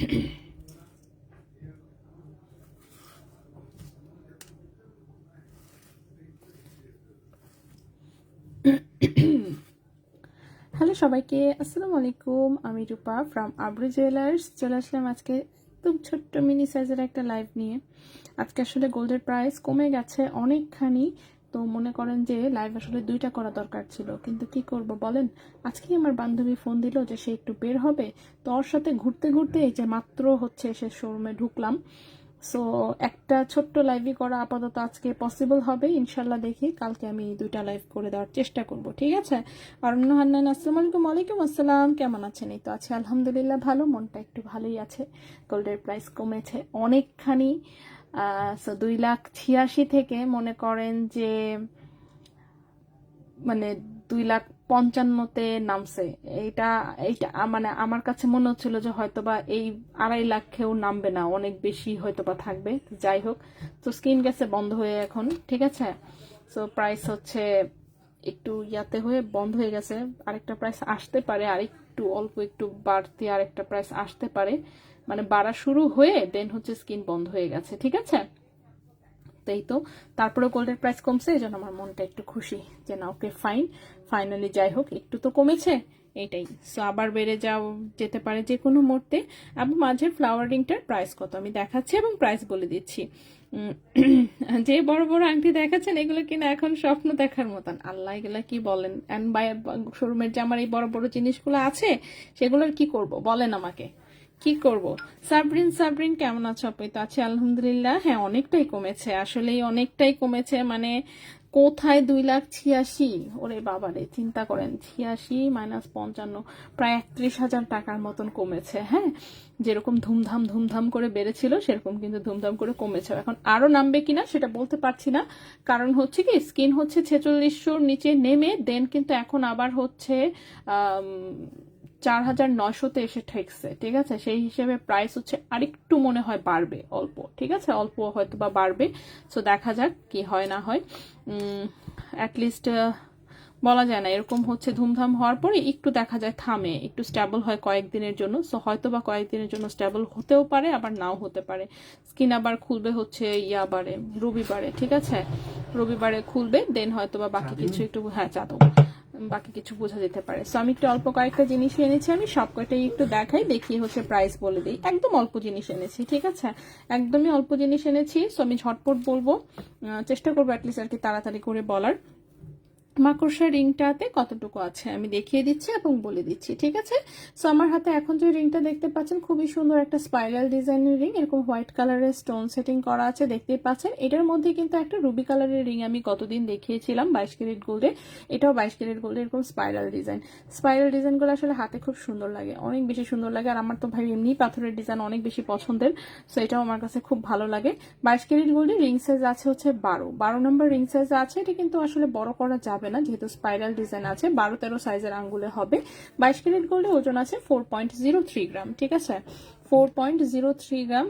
Hello সবাইকে, আসসালামু আলাইকুম। আমি রূপা ফ্রম আবরু জুয়েলার্স। চলে আসলাম আজকে একদম ছোট্ট মিনি সাইজের একটা লাইভ নিয়ে। আজকে আসলে গোল্ডের প্রাইস কমে গেছে অনেকখানি, তো মনে করেন যে লাইভ আসলে 2টা করা দরকার ছিল, কিন্তু কি করব বলেন। আজকেই আমার বান্ধবী ফোন দিল যে সে একটু বের হবে, তো ওর সাথে ঘুরতে ঘুরতে এই যে মাত্র হচ্ছে সে শোরুমে ঢুকলাম। সো একটা ছোট্ট লাইভই করা আপাতত আজকে পসিবল হবে, ইনশাল্লাহ দেখি কালকে আমি 2টা লাইভ করে দেওয়ার চেষ্টা করব, ঠিক আছে। অরণ্য হান্নান, আসসালামু আলাইকুম। ওয়ালাইকুম আসসালাম, কেমন আছেন? এই তো আছে আলহামদুলিল্লাহ ভালো, মনটা একটু ভালোই আছে। গোল্ডের প্রাইস কমেছে অনেকখানি। 2,86,000 থেকে মনে করেন যে মানে 2,55,000-তে নামছে। এইটা এইটা মানে আমার কাছে মনে হচ্ছিল যে হয়তোবা এই 2,50,000-এও নামবে না, অনেক বেশি হয়তোবা থাকবে। যাই হোক, তো স্ক্রিন গেছে বন্ধ হয়ে এখন, ঠিক আছে। সো প্রাইস হচ্ছে একটু ইয়াতে হয়ে বন্ধ হয়ে গেছে। আরেকটা প্রাইস আসতে পারে, আরেকটু অল্প একটু বাড়তি আরেকটা প্রাইস আসতে পারে, মানে বাড়া শুরু হয়ে দেন হচ্ছে স্ক্রিন বন্ধ হয়ে গেছে, ঠিক আছে। তাই তো, তারপরে গোল্ডের প্রাইস কমছে, এই জন্য আমার মনটা একটু খুশি যে না ওকে ফাইন, ফাইনালি যাই হোক একটু তো কমেছে, এইটাই। সো আবার বেড়ে যেতে পারে যে কোনো মুহূর্তে। এবং মাঝের ফ্লাওয়ার রিংটার প্রাইস কত আমি দেখাচ্ছি এবং প্রাইস বলে দিচ্ছি। যে বড় বড় আংটি দেখাচ্ছেন এগুলো কিনা এখন স্বপ্ন দেখার মতন, আল্লাহ এগুলা কি বলেন। অ্যান্ড শোরুমের যে আমার এই বড় বড় জিনিসগুলো আছে সেগুলোর কি করব বলেন আমাকে, কি করব। সাবরিন, সাবরিন কেমন আছো আপনি? তো আছে আলহামদুলিল্লাহ। হ্যাঁ অনেকটাই কমেছে, আসলেই অনেকটাই কমেছে। মানে কোথায় 2,86,000, ওরে বাবারে চিন্তা করেন, 86 - 55 প্রায় 31,000 টাকার মতন কমেছে। হ্যাঁ, যেরকম ধুমধাম ধুমধাম করে বেড়েছিল সেরকম কিন্তু ধুমধাম করে কমেছে। এখন আরো নামবে কিনা সেটা বলতে পারছি না, কারণ হচ্ছে কি স্কিন হচ্ছে 4600-র নিচে নেমে দেন কিন্তু এখন আবার হচ্ছে 4,900-তে এসে ঠেকছে, ঠিক আছে। সেই হিসেবে প্রাইস হচ্ছে আরেকটু মনে হয় বাড়বে অল্প, ঠিক আছে, অল্প হয়তো বা বাড়বে। সো দেখা যাক কি হয় না হয়। অ্যাটলিস্ট বলা যায় না, এরকম হচ্ছে ধুমধাম হওয়ার পরে একটু দেখা যায় থামে, একটু স্টেবল হয় কয়েকদিনের জন্য। সো হয়তো বা কয়েকদিনের জন্য স্টেবল হতেও পারে, আবার নাও হতে পারে। স্কিন আবার খুলবে হচ্ছে ইয়াবারে, রবিবারে, ঠিক আছে, রবিবারে খুলবে, দেন হয়তো বা বাকি কিছু একটু, হ্যাঁ চাঁদও, বাকি কিছু বোঝা যেতে পারে। সো আমি একটু অল্প কয়েকটা জিনিস এনেছি, আমি সব কয়টাই একটু দেখাই, দেখিয়ে হচ্ছে প্রাইস বলে দিই। একদম অল্প জিনিস এনেছি, ঠিক আছে, একদমই অল্প জিনিস এনেছি। সো আমি ঝটপট বলবো, চেষ্টা করবো অ্যাটলিস্ট আর কি তাড়াতাড়ি করে বলার। মাকড়সা রিংটাতে কতটুকু আছে আমি দেখিয়ে দিচ্ছি এবং বলে দিচ্ছি, ঠিক আছে। সো আমার হাতে এখন যে রিংটা দেখতে পাচ্ছেন খুবই সুন্দর একটা স্পাইরাল ডিজাইনের রিং, এরকম হোয়াইট কালারের স্টোন সেটিং করা আছে, দেখতেই পাচ্ছেন। এটার মধ্যে কিন্তু একটা রুবি কালারের রিং আমি কতদিন দেখিয়েছিলাম 22 ক্যারেট গোল্ডে, এটাও 22 ক্যারেট গোল্ডে, এরকম স্পাইরাল ডিজাইন। স্পাইরাল ডিজাইনগুলো আসলে হাতে খুব সুন্দর লাগে, অনেক বেশি সুন্দর লাগে। আর আমার তো ভাই এমনি পাথরের ডিজাইন অনেক বেশি পছন্দের, সো এটাও আমার কাছে খুব ভালো লাগে। 22 ক্যারেট গোল্ডে রিং সাইজ আছে হচ্ছে 12 নম্বর রিং সাইজ আছে। এটা কিন্তু আসলে বড় করা যাবে না যেহেতু স্পাইরাল ডিজাইন আছে, 12-13 সাইজের আঙ্গুলে হবে। 22 ক্যারেট গোল্ডে ওজন আছে 4.03 গ্রাম, ঠিক আছে, 4.03 গ্রাম।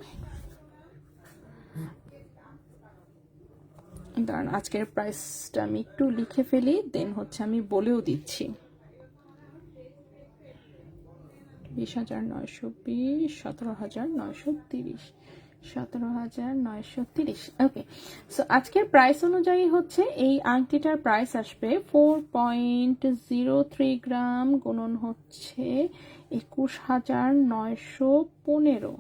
দাঁড়ান আজকের প্রাইসটা আমি একটু লিখে ফেলি, দেন হচ্ছে আমি বলেও দিচ্ছি। 20,920, 17,930, 17,930। ওকে, সো আজকের প্রাইস অনুযায়ী হচ্ছে এই আংটিটার প্রাইস আসবে 4.03 গ্রাম গুণন হচ্ছে 21,915।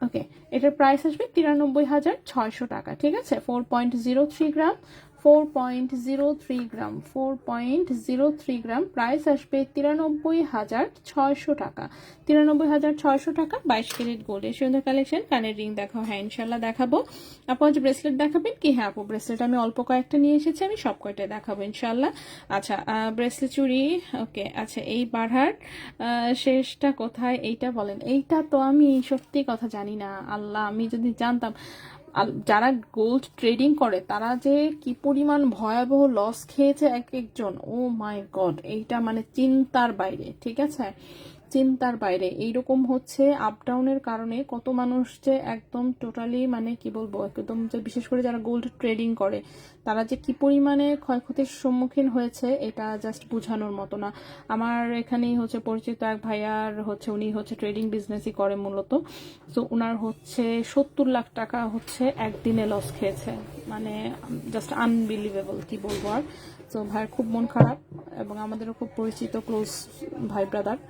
ওকে, এটার প্রাইস আসবে 93,600 টাকা, ঠিক আছে। 4.03 গ্রাম, 4.03 গ্রাম, 4.03 গ্রাম, প্রাইস আসবে 93,600 টাকা, 93,600 টাকা। 22 ক্যারেট গোল্ডের সুন্দর কালেকশন। কানের রিং দেখাও? হ্যাঁ ইনশাল্লাহ দেখাবো। আপু আজ ব্রেসলেট দেখাবেন কি? হ্যাঁ আপু ব্রেসলেট আমি অল্প কয়েকটা নিয়ে এসেছি, আমি সব কয়টাই দেখাবো ইনশাল্লাহ। আচ্ছা, ব্রেসলেট চুড়ি, ওকে। আচ্ছা, এই বাড়ার শেষটা কোথায় এইটা বলেন? এইটা তো আমি সত্যি কথা জানি না, আল্লাহ আমি যদি জানতাম। যারা গোল্ড ট্রেডিং করে তারা যে কি পরিমাণ ভয়াবহ লস খেয়েছে এক একজন, ও মাই গড, এইটা মানে চিন্তার বাইরে, ঠিক আছে, চিন্তার বাইরে। এইরকম হচ্ছে আপ ডাউনের কারণে কত মানুষ যে একদম টোটালি মানে কি বলবো, একদম যে বিশেষ করে যারা গোল্ড ট্রেডিং করে তারা যে কি পরিমাণে ক্ষয়ক্ষতির সম্মুখীন হয়েছে এটা জাস্ট বোঝানোর মতো না। আমার এখানেই হচ্ছে পরিচিত এক ভাইয়ার হচ্ছে, উনি হচ্ছে ট্রেডিং বিজনেসই করে মূলত। তো ওনার হচ্ছে 70 লাখ টাকা হচ্ছে একদিনে লস খেয়েছে, মানে জাস্ট আনবিলিভেবল, কি বলবো আর। তো ভাইয়ের খুব মন খারাপ, এবং আমাদেরও খুব পরিচিত ক্লোজ ভাই ব্রাদার।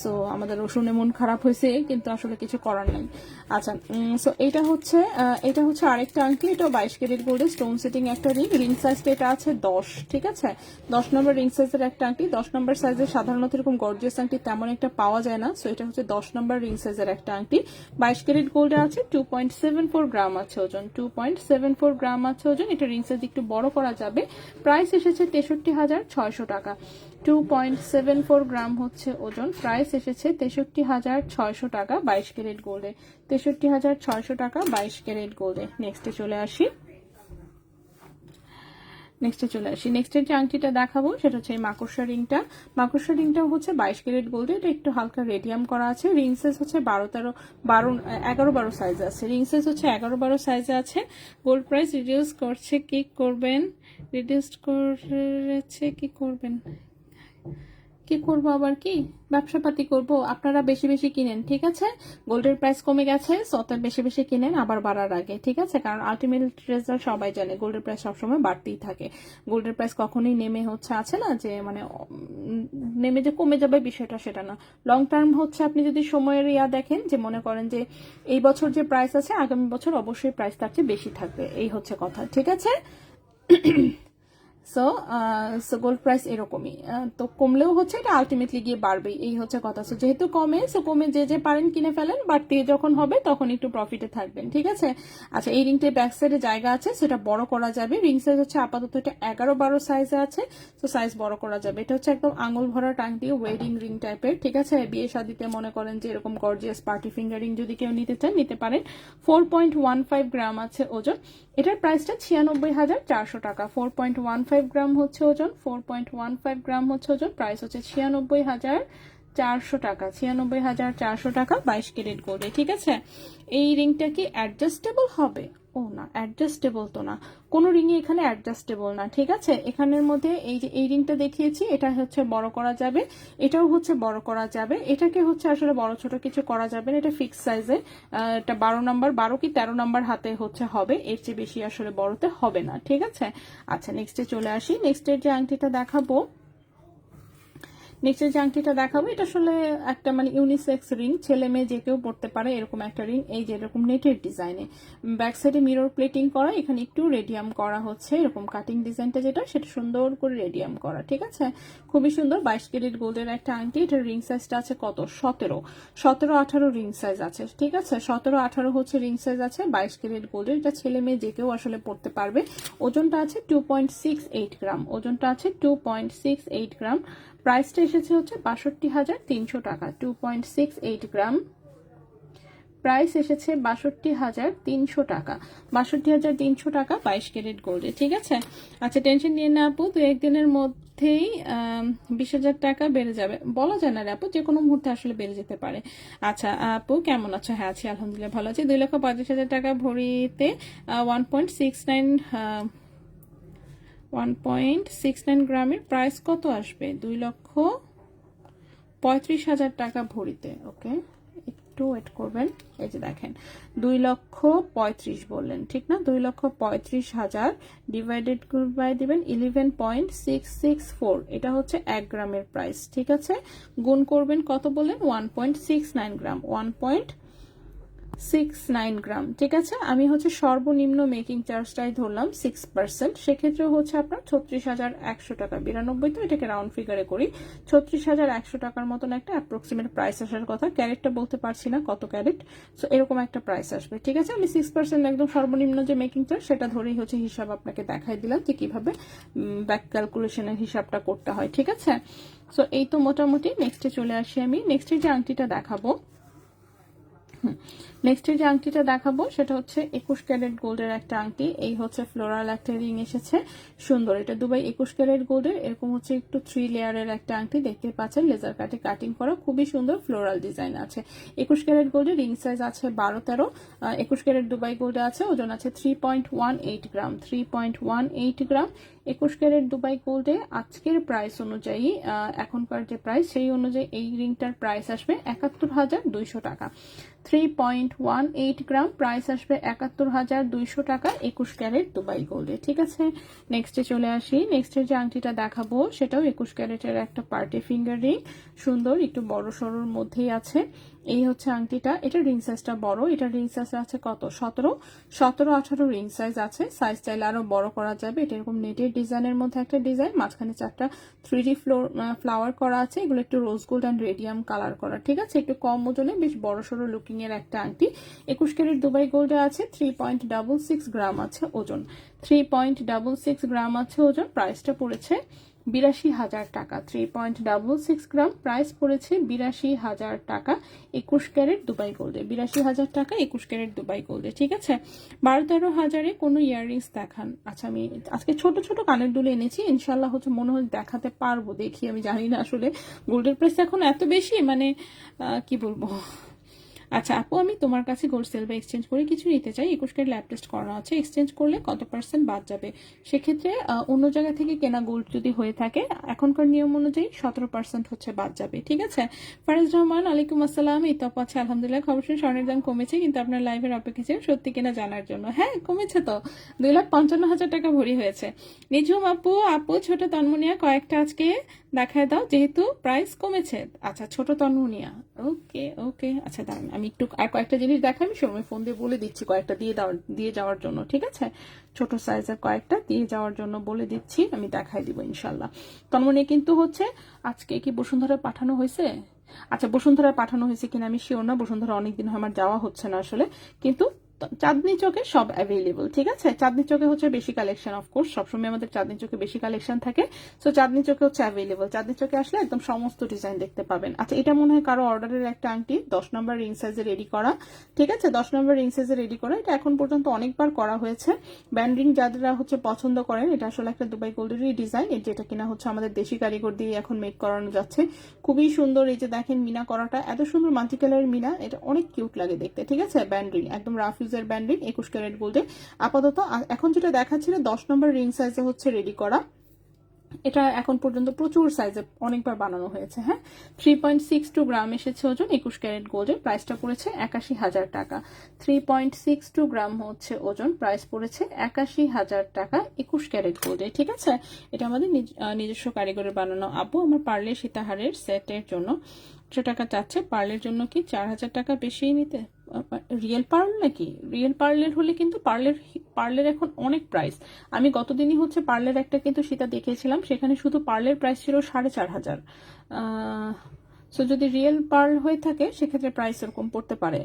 সো আমাদেরও শুনে মন খারাপ হয়েছে, কিন্তু আসলে কিছু করার নেই। আচ্ছা, সো এটা হচ্ছে আরেকটা আংটি, এটাও 22 ক্যারেট গোল্ডের স্টোন সেটিং একটা রিং। রিং সাইজটা এটা আছে 10, ঠিক আছে, 10 নম্বর রিং সাইজের একটা আংটি। 10 নম্বর সাইজের সাধারণত এরকম গর্জিয়াস আংটি তেমন একটা পাওয়া যায় না, সো এটা হচ্ছে 10 নম্বর রিং সাইজের একটা আংটি। 22 ক্যারেট গোল্ডে আছে, 2.74 গ্রাম আছে ওজন, 2.74 গ্রাম আছে ওজন। এটা রিং সাইজ একটু বড় করা যাবে। প্রাইস এসেছে 63,600 টাকা। 2.74 গ্রাম হচ্ছে ওজন, প্রাইস এসেছে 63,600 টাকা 22 ক্যারেট গোল্ডে। 63,600 টাকা 22 ক্যারেট গোল্ডে। নেক্সটে চলে আসি। নেক্সটের যে আংটিটা দেখাবো সেটা হচ্ছে এই মাকড়সা রিংটা। মাকড়সা রিংটাও হচ্ছে 22 ক্যারেট গোল্ডে। এটা একটু হালকা রেডিয়াম করা আছে। রিং সাইজ হচ্ছে 11-12 সাইজে আছে। রিং সাইজ হচ্ছে 11-12 সাইজে আছে। গোল্ড প্রাইস রিডিউস করছে, কি করবেন? রিডিউস করেছে, কি করবেন? কি করবো আবার, কি ব্যবসা পাতি করবো? আপনারা বেশি বেশি কিনেন, ঠিক আছে? গোল্ডের প্রাইস কমে গেছে, সতের বেশি বেশি কিনেন আবার বাড়ার আগে, ঠিক আছে? কারণ আলটিমেট রেজাল্ট সবাই জানে গোল্ডের প্রাইস সবসময় বাড়তেই থাকে। গোল্ডের প্রাইস কখনোই নেমে হচ্ছে আছে না যে মানে নেমে যে কমে যাবে বিষয়টা, সেটা না। লং টার্ম হচ্ছে আপনি যদি সময়ের দেখেন, যে মনে করেন যে এই বছর যে প্রাইস আছে আগামী বছর অবশ্যই প্রাইস তার চেয়ে বেশি থাকবে, এই হচ্ছে কথা, ঠিক আছে? সো গোল্ড প্রাইস এরকমই, তো কমলেও হচ্ছে এটা আলটিমেটলি গিয়ে বাড়বেই, এই হচ্ছে কথা। সো যেহেতু কমে, যে পারেন কিনে ফেলেন, বাড়তে যখন হবে তখন একটু প্রফিটে থাকবেন, ঠিক আছে? আচ্ছা, এই রিংটির ব্যাক সাইডে জায়গা আছে, সেটা বড় করা যাবে। রিং সাইজ হচ্ছে আপাতত এটা 11-12 সাইজে আছে, তো সাইজ বড় করা যাবে। এটা হচ্ছে একদম আঙুল ভরা টাংটি, ওয়েডিং রিং টাইপের, ঠিক আছে? বিয়ে শাদিতে মনে করেন যে এরকম গর্জিয়াস পার্টি ফিঙ্গারিং যদি কেউ নিতে চান নিতে পারেন। 4.15 গ্রাম আছে ওজন। এটার প্রাইসটা 96,400 টাকা। 4.15 গ্রাম হচ্ছে ওজন, 4.15 গ্রাম হচ্ছে ওজন। প্রাইস হচ্ছে 96,400 টাকা। 96,400 টাকা 22 ক্যারেট গোল্ডে, ঠিক আছে? এই রিংটা কি অ্যাডজাস্টেবল হবে? ও না, অ্যাডজাস্টেবল তো না, কোনো রিংই এখানে অ্যাডজাস্টেবল না, ঠিক আছে? এখানের মধ্যে এই যে এই রিংটা দেখিয়েছি, এটা হচ্ছে বড় করা যাবে, এটাও হচ্ছে বড় করা যাবে। এটাকে হচ্ছে আসলে বড় ছোট কিছু করা যাবে না, এটা ফিক্স সাইজে। এটা 12 কি 13 নাম্বার হাতে হচ্ছে হবে, এর চেয়ে বেশি আসলে বড়তে হবে না, ঠিক আছে? আচ্ছা, নেক্সটে চলে আসি। নেক্সটের যে আংটিটা দেখাবো এটা আসলে একটা মানে ইউনিসেক্স রিং, ছেলে মেয়ে যে কেউ পড়তে পারে এরকম একটা রিং। এই যে এরকম নেটের ডিজাইনে, ব্যাক সাইডে মিরর প্লেটিং করা, এখানে একটু রেডিয়াম করা হচ্ছে, এরকম কাটিং ডিজাইনটা যেটা সেটা সুন্দর করে রেডিয়াম করা, ঠিক আছে? খুবই সুন্দর। 22 ক্যারেট গোল্ডের একটা আংটি। এটার রিং সাইজটা আছে কত? 17-18 রিং সাইজ আছে, ঠিক আছে? 17-18 হচ্ছে রিং সাইজ আছে 22 ক্যারেট গোল্ডের। এটা ছেলে মেয়ে যে কেউ আসলে পড়তে পারবে। ওজনটা আছে 2.68 গ্রাম, ওজনটা আছে 2.68 গ্রাম। প্রাইসটা এসেছে হচ্ছে 62,300 টাকা। 2.68 গ্রাম, প্রাইস এসেছে 62,300 টাকা। 62,300 টাকা 22 ক্যারেট গোল্ডে, ঠিক আছে? আচ্ছা, টেনশন নিয়ে না আপু, 2-1 দিনের মধ্যেই 20,000 টাকা বেড়ে যাবে, বলা যায় না রে আপু, যে কোনো মুহূর্তে আসলে বেড়ে যেতে পারে। আচ্ছা আপু, কেমন আছো? হ্যাঁ আছি, আলহামদুলিল্লাহ ভালো আছি। 2,35,000 টাকা ভরিতে 1.69 গ্রামের প্রাইস কত আসবে? 2,35,000 টাকা ভরিতে। ওকে, একটু ওয়েট করবেন। এই যে দেখেন, 2,35,000 বললেন, ঠিক না? 2,35,000 ডিভাইডেড বাই দিবেন 11.664, এটা হচ্ছে 1 গ্রামের প্রাইস, ঠিক আছে? গুণ করবেন কত বললেন? 1.69 গ্রাম, 1.69 গ্রাম, ঠিক আছে? আমি হচ্ছে সর্বনিম্ন মেকিং চার্জটাই ধরলাম 6%, সেক্ষেত্রে হচ্ছে আপনার 36,100 টাকা। 92 তো এটাকে রাউন্ড ফিগারে করি, 36,100 টাকার মতন একটা অ্যাপ্রক্সিমেট প্রাইস আসার কথা। ক্যারেটটা বলতে পারছি না কত ক্যারেট, সো এরকম একটা প্রাইস আসবে, ঠিক আছে? আমি 6% একদম সর্বনিম্ন যে মেকিং চার্জ সেটা ধরেই হচ্ছে হিসাব আপনাকে দেখাই দিলাম যে কিভাবে ব্যাক ক্যালকুলেশনের হিসাবটা করতে হয়, ঠিক আছে? সো এই তো মোটামুটি। নেক্সটে চলে আসি আমি। নেক্সটে যে আংটিটা দেখাবো, নেক্সট যে আংটিটা দেখাবো সেটা হচ্ছে 21 ক্যারেট গোল্ডের একটা আংটি। এই হচ্ছে ফ্লোরাল একটা রিং এসেছে, সুন্দর। এটা দুবাই 21 ক্যারেট গোল্ডের, এরকম হচ্ছে একটু 3 লেয়ারের একটা আংটি, দেখতে পাচ্ছেন লেজার কাটে কাটিং করা, খুবই সুন্দর ফ্লোরাল ডিজাইন আছে। 21 ক্যারেট গোল্ডের রিং সাইজ আছে 12-13। 21 ক্যারেট দুবাই গোল্ডে আছে, ওজন আছে 3.18 গ্রাম, 3.18 গ্রাম। 21 ক্যারেট দুবাই গোল্ডে আজকের প্রাইস অনুযায়ী, এখনকার যে প্রাইস সেই অনুযায়ী এই রিংটার প্রাইস আসবে 71,200 টাকা। 3.18 গ্রাম, প্রাইস আসবে 71,200 টাকা 21 ক্যারেট দুবাই গোল্ডে। ঠিক আছে, নেক্সটে চলে আসি। নেক্সটের যে আংটিটা দেখাবো সেটাও 21 ক্যারেটের একটা পার্টি ফিঙ্গার রিং, সুন্দর, একটু বড় সরোর মধ্যেই আছে। এই হচ্ছে আংটিটা, এটা রিং সাইজটা বড়, এটা রিং সাইজ আছে কত 17-18 রিং সাইজ আছে। সাইজ চাইলে আরো বড় করা যাবে। এটা এরকম নেটের ডিজাইনের মধ্যে একটা ডিজাইন, মাঝখানে 4টা 3D ফ্লাওয়ার করা আছে, এগুলো একটু রোজ গোল্ড অ্যান্ড রেডিয়াম কালার করা। ঠিক আছে, একটু কম ওজনে বেশ বড় সড়ো লুকিং এর একটা আংটি। 21 ক্যারেট দুবাই গোল্ডে আছে, 3.66 গ্রাম আছে ওজন, 3.66 গ্রাম আছে ওজন। প্রাইসটা পড়েছে 82,000 টাকা। 3.66 গ্রাম, প্রাইস পড়েছে 82,000 টাকা 21 ক্যারেট দুবাই গোল্ডে। 82,000 টাকা 21 ক্যারেট দুবাই গোল্ডে। ঠিক আছে, 12-13 হাজারে কোনো ইয়াররিংস দেখান। আচ্ছা, আমি আজকে ছোট ছোট কানের দুল এনেছি, ইনশাল্লাহ হচ্ছে মনে হয় দেখাতে পারবো, দেখি, আমি জানি না আসলে গোল্ডের প্রাইস এখন এত বেশি, মানে কি বলবো। আচ্ছা আপু, আমি তোমার কাছে গোল্ড সিলভার এক্সচেঞ্জ করে কিছু নিতে চাই, 21 ক্যারেট ল্যাব টেস্ট করানো আছে, এক্সচেঞ্জ করলে কত % বাদ যাবে? সেক্ষেত্রে অন্য জায়গা থেকে কেনা গোল্ড যদি হয়ে থাকে এখনকার নিয়ম অনুযায়ী 17% হচ্ছে বাদ যাবে। ঠিক আছে। ফারাজ রহমান, আলাইকুম আসসালাম। এই তো আছে আলহামদুলিল্লাহ, খবর শুনে স্বর্ণের দাম কমেছে, কিন্তু আপনার লাইভের অপেক্ষা ছিল সত্যি কিনা জানার জন্য। হ্যাঁ কমেছে তো, 2,55,000 টাকা ভরি হয়েছে। নিঝুম আপু ছোট তন্মনিয়া কয়েকটা আজকে দেখায় দাও যেহেতু প্রাইস কমেছে। আচ্ছা, ছোট তন্মনিয়া, ওকে ওকে, আচ্ছা দাঁড়ান আমি একটু আর কয়েকটা জিনিস দেখাই, আমি সময় ফোন দিয়ে বলে দিচ্ছি কয়েকটা দিয়ে যাওয়ার জন্য। ঠিক আছে, ছোট সাইজের কয়েকটা দিয়ে যাওয়ার জন্য বলে দিচ্ছি, আমি দেখাই দিব ইনশাল্লাহ। তন্মনিয়া কিন্তু হচ্ছে আজকে কি বসুন্ধরা পাঠানো হয়েছে? আচ্ছা, বসুন্ধরা পাঠানো হয়েছে কিনা আমি শিওর না, বসুন্ধরা অনেকদিন আমার যাওয়া হচ্ছে না আসলে, কিন্তু চাঁদনি চকে সব অ্যাভেলেবল। ঠিক আছে, চাঁদনি চকে হচ্ছে বেশি কালেকশন, অফকোর্স সবসময় আমাদের চাঁদনি চকে বেশি কালেকশন থাকে, সো চাঁদনি চকে হচ্ছে অ্যাভেলেবল। চাঁদনি চকে আসলে একদম সমস্ত ডিজাইন দেখতে পাবেন। আচ্ছা, এটা মনে হয় কারো অর্ডারের একটা আংটি, 10 নম্বর রিং সাইজে রেডি করা। ঠিক আছে, 10 নম্বর রিং সাইজে রেডি করা, এটা এখন পর্যন্ত অনেকবার করা হয়েছে। ব্যান্ড রিং যারা হচ্ছে পছন্দ করেন, এটা আসলে একটা দুবাই গোল্ডেরই ডিজাইন, যেটা কিনা হচ্ছে আমাদের দেশি কারিগর দিয়ে এখন মেক করানো যাচ্ছে, খুবই সুন্দর। এই যে দেখেন মিনা করাটা এত সুন্দর, মাল্টি কালারের মিনা, এটা অনেক কিউট লাগে দেখতে। ঠিক আছে, ব্যান্ড রিং একদম রাফ ইউজের ব্যান্ড রিং 21 ক্যারেট গোল্ডে। আপাতত এখন যেটা দেখাচ্ছিল 10 নম্বর রিং সাইজে হচ্ছে রেডি করা, এটা এখন পর্যন্ত প্রচুর সাইজে অনেকবার বানানো হয়েছে। হ্যাঁ, 3.62 গ্রাম এসেছে ওজন, 21 ক্যারেট গোল্ডের, প্রাইসটা পড়েছে 81,000 টাকা। 3.62 গ্রাম হচ্ছে ওজন, প্রাইস পড়েছে 81,000 টাকা 21 ক্যারেট গোল্ডে। ঠিক আছে, এটা আমাদের নিজস্ব কারিগরের বানানো। আপু, আমার পার্লের সীতাহারের সেটের জন্য 800 টাকা চাচ্ছে, পার্লের জন্য কি 4,000 টাকা বেশি নিতে? রিয়েল পার্ল নাকি? রিয়েল পার্লের হলে কিন্তু পার্লের এখন অনেক প্রাইস। আমি গতদিনই হচ্ছে পার্লের একটা কিন্তু সীতা দেখিয়েছিলাম, সেখানে শুধু পার্লের প্রাইস ছিল 4,500। সো যদি রিয়েল পার্ল হয়ে থাকে সেক্ষেত্রে প্রাইস এরকম পড়তে পারে।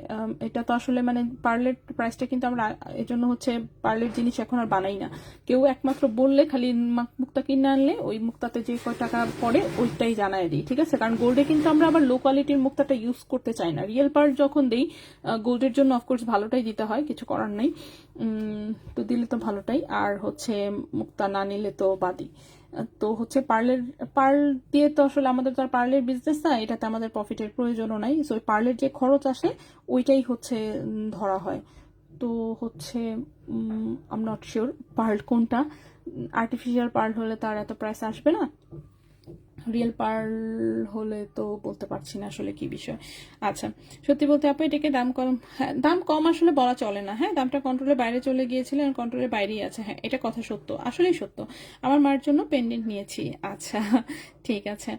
এটা তো আসলে মানে পার্লের প্রাইসটা কিন্তু আমরা এই জন্য হচ্ছে পার্লের জিনিস এখন আর বানাই না। কেউ একমাত্র বললে খালি মুক্তা কিনে আনলে ওই মুক্তাতে যে কয় টাকা পড়ে ওইটাই জানায় দিই। ঠিক আছে, কারণ গোল্ডে কিন্তু আমরা আবার লো কোয়ালিটির মুক্তাটা ইউজ করতে চাই না। রিয়েল পার্ল যখন দিই গোল্ডের জন্য অফকোর্স ভালোটাই দিতে হয়, কিছু করার নেই, তো দিলে তো ভালোটাই, আর হচ্ছে মুক্তা না নিলে তো বাদই। তো হচ্ছে পার্ল দিয়ে তো আসলে আমাদের তো আর পার্লের বিজনেস না, এটাতে আমাদের প্রফিটের প্রয়োজনও নাই। সো পার্লের যে খরচ আসে ওইটাই হচ্ছে ধরা হয়। তো হচ্ছে I am not sure pearl কোনটা, আর্টিফিশিয়াল পার্ল হলে তার এত প্রাইস আসবে না, রিয়েল পার্ল হলে তো বলতে পারছি না আসলে কি বিষয়। আচ্ছা, সত্যি বলতে আপু এটাকে দাম কম, হ্যাঁ দাম কম আসলে বলা চলে না। হ্যাঁ, দামটা কন্ট্রোলের বাইরে চলে গিয়েছিল, কন্ট্রোলের বাইরেই আছে। হ্যাঁ, এটা কথা সত্য, আসলেই সত্য। আমার মার জন্য পেন্ডেন্ট নিয়েছি। আচ্ছা ঠিক আছে,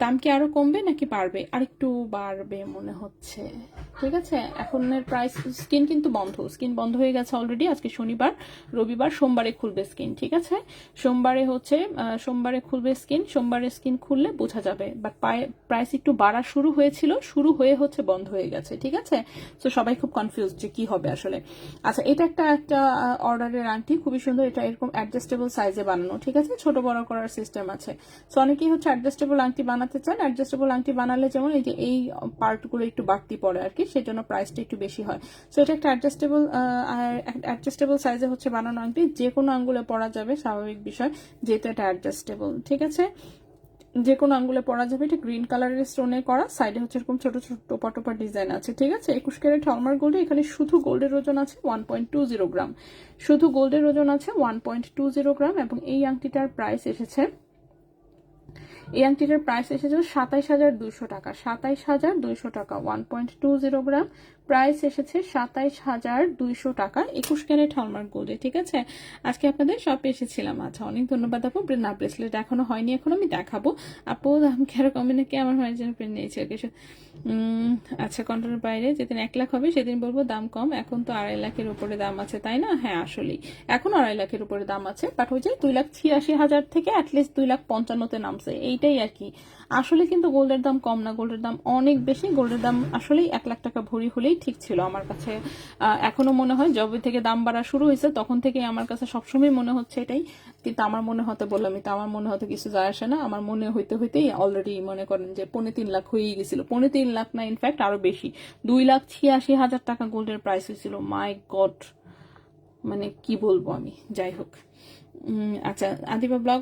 দাম কি আরো কমবে নাকি বাড়বে? আরেকটু বাড়বে মনে হচ্ছে। ঠিক আছে, এখনের প্রাইস, স্কিন কিন্তু বন্ধ, স্কিন বন্ধ হয়ে গেছে অলরেডি। আজকে শনিবার, রবিবার, সোমবারে খুলবে স্কিন। ঠিক আছে, সোমবারে খুলবে স্কিন, সোমবারে স্ক্রিন খুললে বোঝা যাবে, বাট প্রাইস একটু বাড়া শুরু হয়েছিল, শুরু হয়ে হচ্ছে বন্ধ হয়ে গেছে, ঠিক আছে। তো সবাই খুব কনফিউজ যে কি হবে আসলে। আচ্ছা, এটা একটা অর্ডারের আংটি, খুবই সুন্দর। এটা এরকম অ্যাডজাস্টেবল সাইজে বানানো, ঠিক আছে, ছোট বড় করার সিস্টেম আছে। সো অনেকেই হচ্ছে অ্যাডজাস্টেবল আংটি বানাতে চান। অ্যাডজাস্টেবল আংটি বানালে যেমন এই যে এই পার্টগুলো একটু বাড়তি পড়ে আর কি, সেজন্য প্রাইসটা একটু বেশি হয়। সো এটা একটা অ্যাডজাস্টেবল সাইজে হচ্ছে বানানো আংটি, যে কোনো আঙ্গুলে পরা যাবে, স্বাভাবিক বিষয়, যেহেতু এটা অ্যাডজাস্টেবল, ঠিক আছে, যে কোনো আঙ্গুলে পরা যাবে। এটা গ্রিন কালারের স্টোনে করা, সাইডে হচ্ছে এরকম ছোট ছোট টোপা টোপা ডিজাইন আছে, ঠিক আছে। 21 ক্যারেট হলমার্ক গোল্ডে। এখানে শুধু গোল্ডের ওজন আছে 1.20 গ্রাম, শুধু গোল্ডের ওজন আছে 1.20 গ্রাম। এবং এই আংটিটার প্রাইস এসেছে, এই আংটিটার প্রাইস এসেছে 27,200 টাকা, 27,200 টাকা, 1.20 গ্রাম, প্রাইস এসেছে 27,200 টাকা, 21 ক্যারেট হলমার্ক গোল্ডে, ঠিক আছে। আজকে আপনাদের শপে এসেছিলাম। আচ্ছা, অনেক ধন্যবাদ আপু। না, ব্রেসলেট এখনো হয়নি, এখন আমি দেখাবো। আপু দাম কিরকম নাকি আমার হয় যেন পেন নিয়েছে আর কিছু। আচ্ছা, কন্ট্রোলের বাইরে যেদিন 1 লাখ হবে সেদিন বলবো দাম কম, এখন তো 2.5 লাখের উপরে দাম আছে, তাই না? হ্যাঁ, আসলেই এখন 2.5 লাখের উপরে দাম আছে, বাট ওই যে 2,86,000 থেকে অ্যাটলিস্ট 2,55,000-তে নামছে, এইটাই আর কি। আসলে কিন্তু গোল্ডের দাম কম না, গোল্ডের দাম অনেক বেশি। গোল্ডের দাম আসলেই 1 লাখ টাকা ভরি হলেই ঠিক ছিল আমার কাছে। এখনো মনে হয় যবে থেকে দাম বাড়া শুরু হয়েছে তখন থেকে আমার কাছে সবসময় মনে হচ্ছে এটাই। কিন্তু আমার মনে হতে বললামই তো, আমার মনে হতে কিছু যায় আসে না। আমার মনে হইতে হইতেই অলরেডি মনে করেন যে 3.5 লাখ হয়েই গেছিল, 3.5 লাখ না, ইনফ্যাক্ট আরো বেশি, 2,86,000 টাকা গোল্ডের প্রাইস হয়েছিল। মাই গড, মানে কি বলবো আমি, যাই হোক। আচ্ছা, আদিবা ব্লগ,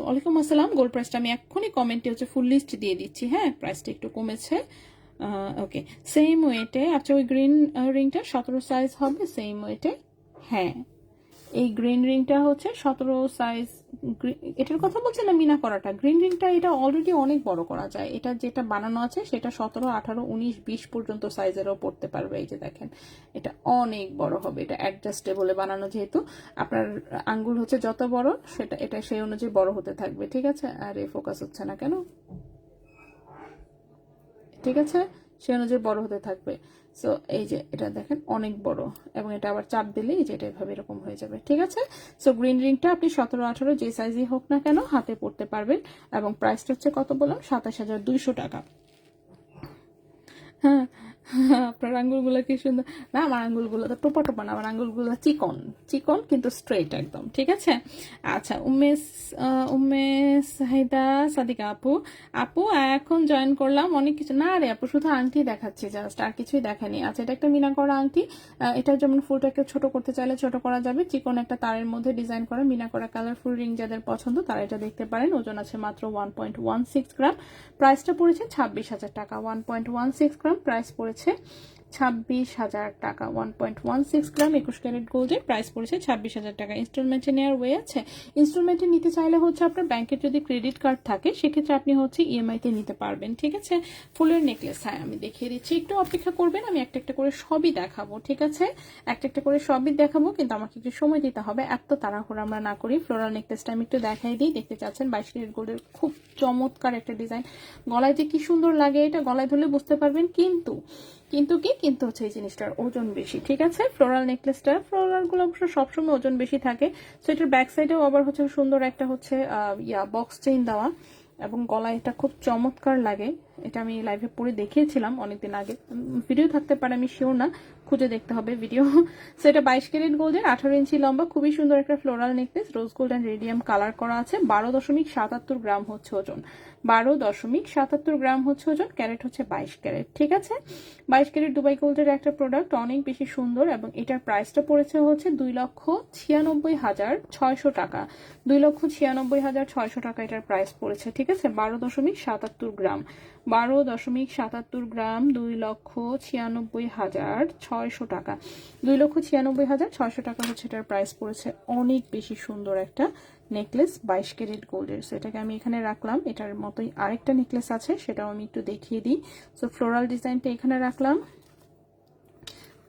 ওয়ালাইকুম আসসালাম। গোল্ড প্রাইসটা আমি এক্ষুনি কমেন্টে হচ্ছে ফুল লিস্ট দিয়ে দিচ্ছি, হ্যাঁ, প্রাইসটা একটু কমেছে। ওকে, সেম ওয়েটে। আচ্ছা, ওই গ্রিন রিংটা 17 সাইজ হবে সেম ওয়েটে, হ্যাঁ। এই গ্রিন রিংটা হচ্ছে 17 সাইজ। এটার কথা বলছে না মিনা করাটা, গ্রিন রিংটা এটা অলরেডি অনেক বড় করা যায়। এটা যেটা বানানো আছে সেটা 17, 18, 19, 20 পর্যন্ত সাইজেরও পড়তে পারবে। এই যে দেখেন, এটা অনেক বড় হবে। এটা অ্যাডজাস্টেবলে বানানো, যেহেতু আপনার আঙ্গুল হচ্ছে যত বড় সেটা এটা সেই অনুযায়ী বড় হতে থাকবে, ঠিক আছে। আর এই ফোকাস হচ্ছে না কেন, ঠিক আছে, সে অনুযায়ী বড় হতে থাকবে। সো এই যে এটা দেখেন অনেক বড়, এবং এটা আবার চাপ দিলেই যে এটা এভাবে এরকম হয়ে যাবে, ঠিক আছে। সো গ্রিন রিংটা আপনি 17, 18 যে সাইজই হোক না কেন হাতে পড়তে পারবেন। এবং প্রাইসটা হচ্ছে কত বললাম, 27,200 টাকা। হ্যাঁ, আপনার আঙ্গুলগুলো কি সুন্দর না, আমার আঙ্গুলগুলো তো টোপা টোপা না, আমার আঙ্গুলগুলো চিকন চিকন কিন্তু স্ট্রেট একদম, ঠিক আছে। আচ্ছা, উমেশ সাহিদা সাদিকা আপু, আপু এখন জয়েন করলাম, অনেক কিছু না রে আপু, শুধু আংটি দেখাচ্ছি জাস্ট, আর কিছুই দেখানি। আচ্ছা, এটা একটা মিনা করা আংটি। এটা যেমন ফুলটাকে ছোট করতে চাইলে ছোট করা যাবে, চিকন একটা তারের মধ্যে ডিজাইন করা মিনা করা কালারফুল রিং, যাদের পছন্দ তারা এটা দেখতে পারেন। ওজন আছে মাত্র 1.16 গ্রাম, প্রাইসটা পড়েছে 26,000 টাকা। 1.16 গ্রাম, প্রাইস পড়েছে 26,000 টাকা। 1.16 গ্রাম 21 ক্যারেট গোল্ডের প্রাইস পড়েছে 26,000 টাকা। ইনস্টলমেন্টে নেওয়ার ওয়ে আছে। ইনস্টলমেন্টে নিতে চাইলে হচ্ছে আপনার ব্যাংকের যদি ক্রেডিট কার্ড থাকে সেক্ষেত্রে আপনি হচ্ছে ইএমআই তে নিতে পারবেন, ঠিক আছে। ফুলের নেকলেস, হ্যাঁ আমি দেখিয়ে দিচ্ছি, একটু অপেক্ষা করবেন, আমি একটা একটা করে সবই দেখাবো, ঠিক আছে। একটা একটা করে সবই দেখাবো, কিন্তু আমাকে একটু সময় দিতে হবে, এত তাড়াহুড়ো আমরা না করি। ফ্লোরাল নেকলেসটা আমি একটু দেখাই দিই, দেখতে চাচ্ছেন 22 ক্যারেট গোল্ডের খুব চমৎকার একটা ডিজাইন। গলায় যে কি সুন্দর লাগে, এটা গলায় ধরলে বুঝতে পারবেন। কিন্তু হচ্ছে এই জিনিসটার ওজন বেশি, ঠিক আছে। ফ্লোরাল নেকলেসটা, ফ্লোরাল গুলো অবশ্য সবসময় ওজন বেশি থাকে। সো এটার ব্যাক সাইডেও আবার হচ্ছে সুন্দর একটা হচ্ছে বক্স চেইন দেওয়া, এবং গলায় এটা খুব চমৎকার লাগে। এটা আমি লাইভে পরে দেখিয়েছিলাম অনেকদিন আগে, ভিডিও থাকতে পারে, আমি শিওর না, খুঁজে দেখতে হবে ভিডিও। সো এটা 22 ক্যারেট গোল্ডের, 18 ইঞ্চি লম্বা, খুবই সুন্দর একটা floral necklace, rose gold and radium colour করা আছে। 12.77 গ্রাম হচ্ছে ওজন, 12.77 গ্রাম হচ্ছে ওজন, ক্যারেট হচ্ছে 22 ক্যারেট, ঠিক আছে। 22 ক্যারেট দুবাই গোল্ডের একটা প্রোডাক্ট, অনেক বেশি সুন্দর, এবং এটার প্রাইসটা পড়েছে হচ্ছে 2,96,600 টাকা। 2,96,600 টাকা এটার প্রাইস পড়েছে, ঠিক আছে। 12.77 গ্রাম, 12.77 গ্রাম, 2,96,600 টাকা। 2,96,600 টাকা হচ্ছে এটার প্রাইস পড়েছে। অনেক বেশি সুন্দর একটা নেকলেস, 22 ক্যারেট গোল্ডের। সো এটাকে আমি এখানে রাখলাম। এটার মতোই আরেকটা নেকলেস আছে, সেটাও আমি একটু দেখিয়ে দিই। সো ফ্লোরাল ডিজাইনটা এখানে রাখলাম।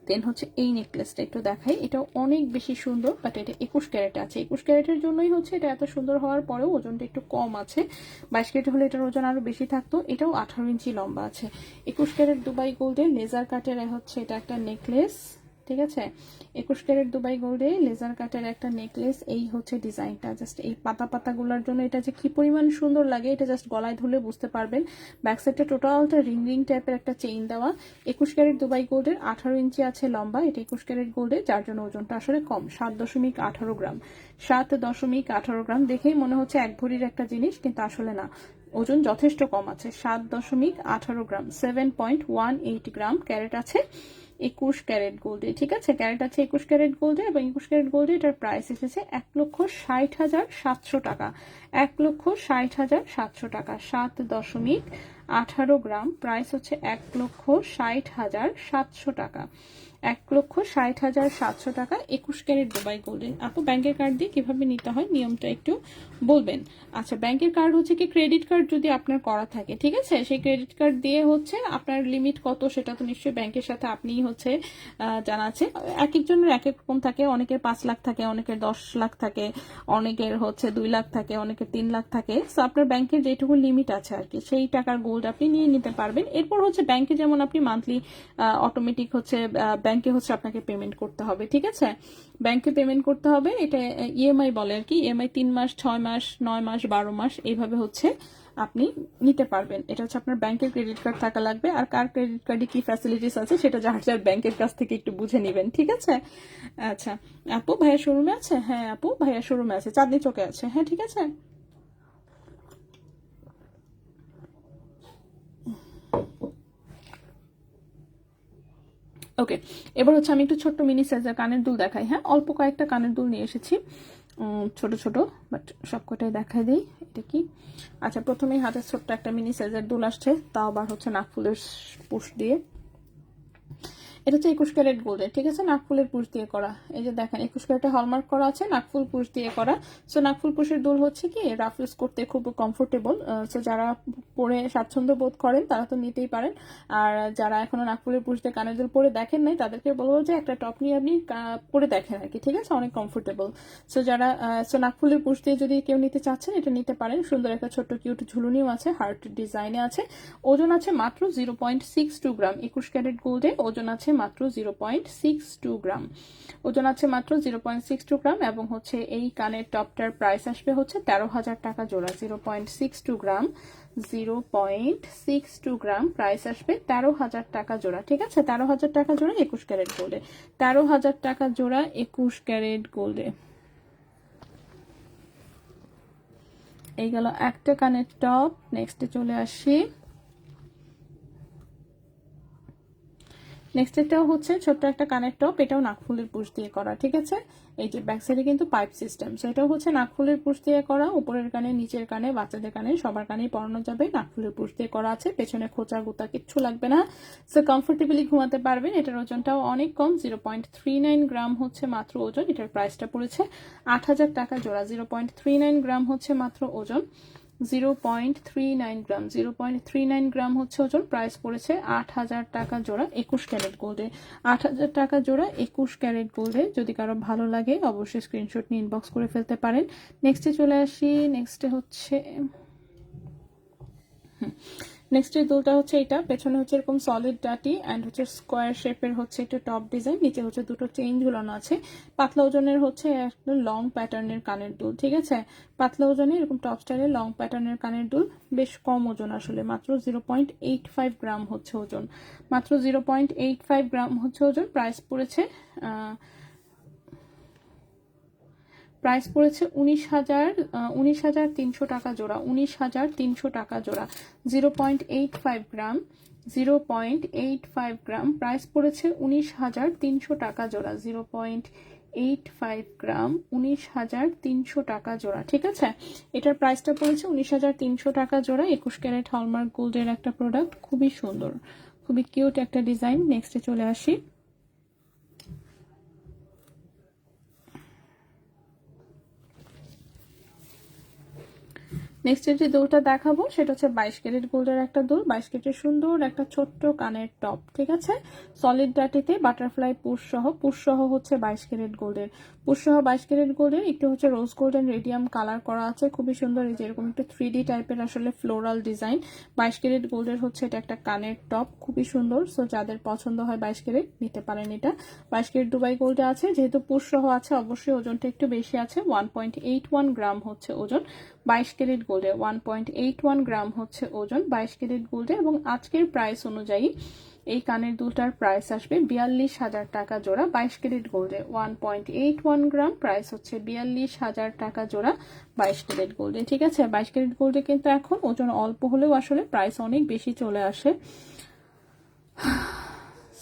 দেন হচ্ছে এই নেকলেসটা একটু দেখাই, এটাও অনেক বেশি সুন্দর, বাট এটা 21 ক্যারেটে আছে। 21 ক্যারেটের জন্যই হচ্ছে এটা এত সুন্দর হওয়ার পরেও ওজনটা একটু কম আছে। 22 ক্যারেট হলে এটার ওজন আরো বেশি থাকতো। এটাও 18 ইঞ্চি লম্বা আছে। 21 ক্যারেট দুবাই গোল্ডের লেজার কাটের হচ্ছে এটা একটা নেকলেস, ঠিক আছে। 21 ক্যারেট দুবাই গোল্ডে লেজার কাটের একটা নেকলেস, এই হচ্ছে ডিজাইনটা। জাস্ট এই পাতা পাতাগুলোর জন্য এটা যে কি পরিমাণ সুন্দর লাগে এটা জাস্ট গলায় ধরলে বুঝতে পারবেন। ব্যাক সাইডটা টোটালটা রিং রিং টাইপের একটা চেইন দেওয়া। 21 ক্যারেট দুবাই গোল্ডের, 18 ইঞ্চি আছে লম্বা। এটা 21 ক্যারেট গোল্ডের, যার জন্য ওজনটা আসলে কম, 7.18 গ্রাম। 7.18 গ্রাম দেখেই মনে হচ্ছে এক ভরির একটা জিনিস, কিন্তু আসলে না, ওজন যথেষ্ট কম আছে, 7.18 গ্রাম, 7.18 গ্রাম। ক্যারেট আছে 21 ক্যারেট গোল্ডে, ঠিক আছে। ক্যারেট আছে 21 ক্যারেট গোল্ডে, এবং 21 ক্যারেট গোল্ডে এটার প্রাইস এসেছে 1,60,700 টাকা। 1,60,700 টাকা, 7.18 গ্রাম, প্রাইস হচ্ছে 1,60,700 টাকা। 1,60,700 টাকা 21 ক্যারেট দুবাই গোল্ডে। আপু ব্যাংকের কার্ড দিয়ে কিভাবে নিতে হয় নিয়মটা একটু বলবেন? আচ্ছা, ব্যাংকের কার্ড হচ্ছে কি ক্রেডিট কার্ড যদি আপনার করা থাকে, ঠিক আছে, সেই ক্রেডিট কার্ড দিয়ে হচ্ছে আপনার লিমিট কত সেটা তো নিশ্চয়ই ব্যাংকের সাথে আপনিই হচ্ছে জানা আছে। এক একজনের এক এক রকম থাকে, অনেকের 5 লাখ থাকে, অনেকের 10 লাখ থাকে, অনেকের হচ্ছে 2 লাখ থাকে, অনেকের 3 লাখ থাকে। সো আপনার ব্যাংকের যেটুকু লিমিট আছে আর কি, সেই টাকার গোল্ড আপনি নিয়ে নিতে পারবেন। এরপর হচ্ছে ব্যাংকে যেমন আপনি মান্থলি অটোমেটিক হচ্ছে ব্যাংকে হচ্ছে আপনাকে পেমেন্ট করতে হবে, ঠিক আছে, ব্যাংকে পেমেন্ট করতে হবে। এটা ইএমআই বলে আর কি, ইএমআই 3 মাস, 6 মাস, 9 মাস, 12 মাস এইভাবে হচ্ছে আপনি নিতে পারবেন। এটা হচ্ছে আপনার ব্যাংকের ক্রেডিট কার্ড থাকা লাগবে। আর কার ক্রেডিট কার্ডে কি ফ্যাসিলিটিস আছে সেটা যার যার ব্যাংকের কাছ থেকে একটু বুঝে নেবেন, ঠিক আছে। আচ্ছা আপু ভাইয়া শোরুমে আছে? হ্যাঁ আপু ভাইয়া শোরুমে আছে, চাঁদনি চকে আছে। হ্যাঁ ঠিক আছে। ওকে, এবার হচ্ছে আমি একটু ছোট্ট মিনি সাইজের কানের দুল দেখাই। হ্যাঁ, অল্প কয়েকটা কানের দুল নিয়ে এসেছি, ছোট ছোট, বাট সবকটাই দেখাই দিই। এটা কি, আচ্ছা প্রথমেই হাতের ছোট্ট একটা মিনি সাইজের দুল আসছে, তাও আবার হচ্ছে নাকফুলের পুশ দিয়ে। এটা হচ্ছে 21 ক্যারেট গোল্ডের, ঠিক আছে, নাকফুলের পুশ দিয়ে করা। এই যে দেখেন 21 ক্যারেটে হলমার্ক করা আছে, নাকফুল পুশ দিয়ে করা। সো নাকফুল পুশের দুল হচ্ছে কি রাফ ইউজ করতে খুব কমফোর্টেবল। সো যারা পরে স্বাচ্ছন্দ্য বোধ করেন তারা তো নিতেই পারেন। আর যারা এখনো নাকফুলের পুশ দিয়ে কানের দুল পরে দেখেন নাই তাদেরকে বলবো যে একটা টপ নিয়ে আপনি পরে দেখেন আর কি, ঠিক আছে, অনেক কমফোর্টেবল। সো যারা নাকফুলের পুশ দিয়ে যদি কেউ নিতে চাচ্ছেন এটা নিতে পারেন। সুন্দর একটা ছোট্ট কিউট ঝুলুনিও আছে, হার্ট ডিজাইনে আছে। ওজন আছে মাত্র 0.62 গ্রাম। 21 ক্যারেট গোল্ডে ওজন আছে মাত্র 0.62 গ্রাম। ওজন আছে মাত্র 0.62 গ্রাম, এবং হচ্ছে এই কানের টপটার প্রাইস আসবে হচ্ছে 13,000 টাকা জোড়া। 0.62 গ্রাম, 0.62 গ্রাম, প্রাইস আসবে 13,000 টাকা জোড়া, ঠিক আছে। 13,000 টাকা জোড়া 21 ক্যারেট গোল্ডে, 13,000 টাকা জোড়া 21 ক্যারেট গোল্ডে। এই গেল একটা কানের টপ। নেক্সটে চলে আসি। নেক্সট এটাও হচ্ছে ছোট্ট একটা কানের টপ, এটাও নাকফুলের পুশ দিয়ে করা, ঠিক আছে। এই যে ব্যাক সাইডে কিন্তু পাইপ সিস্টেম, সেটাও হচ্ছে নাকফুলের পুশ দিয়ে করা। উপরের কানে, নিচের কানে, বাচ্চাদের কানে, সবার কানেই পরানো যাবে। নাকফুলের পুশ দিয়ে করা আছে, পেছনে খোঁচা গুতা কিচ্ছু লাগবে না। সো কমফোর্টেবলি ঘুমাতে পারবেন। এটার ওজনটাও অনেক কম, 0.39 গ্রাম হচ্ছে মাত্র ওজন। এটার প্রাইসটা পড়েছে 8,000 টাকা জোড়া। 0.39 গ্রাম হচ্ছে মাত্র ওজন, 0.39 গ্রাম, 0.39 গ্রাম হচ্ছে ওজন। প্রাইস পড়েছে 8,000 টাকা জোড়া 21 ক্যারেট গোল্ডে। 8,000 টাকা জোড়া 21 ক্যারেট গোল্ডে। যদি কারো ভালো লাগে অবশ্যই স্ক্রিনশট নিয়ে ইনবক্স করে ফেলতে পারেন। নেক্সটে চলে আসি। নেক্সটে হচ্ছে নেক্সট দুলটা হচ্ছে এটা, পেছনে হচ্ছে এরকম সলিড ডাটি অ্যান্ড হচ্ছে স্কোয়ার শেপের হচ্ছে একটা টপ ডিজাইন, নিচে হচ্ছে দুটো চেইন ঝুলানো আছে। পাতলা ওজনের হচ্ছে একটা লং প্যাটার্নের কানের দুল, ঠিক আছে। পাতলা ওজনে এরকম টপ স্টাইলের লং প্যাটার্নের কানের দুল, বেশ কম ওজন আসলে, মাত্র 0.85 গ্রাম হচ্ছে ওজন, মাত্র 0.85 গ্রাম হচ্ছে ওজন। প্রাইস পড়েছে 19,300 টাকা জোড়া, 19,300 টাকা জোড়া। 0.85 গ্রাম, 0.85 গ্রাম, প্রাইস পড়েছে 19,300 টাকা জোড়া। 0.85 গ্রাম, 19,300 টাকা জোড়া, ঠিক আছে। এটার প্রাইসটা পড়েছে 19,300 টাকা জোড়া। 21 ক্যারেট হলমার্ক গোল্ডের একটা প্রোডাক্ট, খুবই সুন্দর, খুবই কিউট একটা ডিজাইন। নেক্সটে চলে আসি। নেক্সট যে দুলটা দেখাবো সেটা হচ্ছে 22 ক্যারেট গোল্ডের একটা দুল, 22 ক্যারেটের সুন্দর একটা ছোট্ট কানের টপ, ঠিক আছে, সলিড ডাটিতে বাটারফ্লাই পুশ সহ হচ্ছে 22 ক্যারেট গোল্ডের, পুশ সহ 22 ক্যারেট গোল্ডের একটু হচ্ছে রোজ গোল্ডেন রেডিয়াম কালার করা আছে, খুবই সুন্দর, এই যে এরকম একটা 3D টাইপের আসলে ফ্লোরাল ডিজাইন। 22 ক্যারেট গোল্ডের হচ্ছে এটা একটা কানের টপ, খুবই সুন্দর। সো যাদের পছন্দ হয় 22 ক্যারেট নিতে পারেন এটা। 22 ক্যারেট দুবাই গোল্ডে আছে, যেহেতু পুশ সহ আছে অবশ্যই ওজনটা একটু বেশি আছে, 1.81 গ্রাম হচ্ছে ওজন 22 ক্যারেট গোল্ডে, 1.81 গ্রাম হচ্ছে ওজন 22 ক্যারেট গোল্ডে। এবং আজকের প্রাইস অনুযায়ী এই কানের দুলটার প্রাইস আসবে 42,000 টাকা জোড়া 22 ক্যারেট গোল্ডে, 1.81 গ্রাম, প্রাইস হচ্ছে 42,000 টাকা জোড়া 22 ক্যারেট গোল্ডে, ঠিক আছে। 22 ক্যারেট গোল্ডে কিন্তু এখন ওজন অল্প হলেও আসলে প্রাইস অনেক বেশি চলে আসে।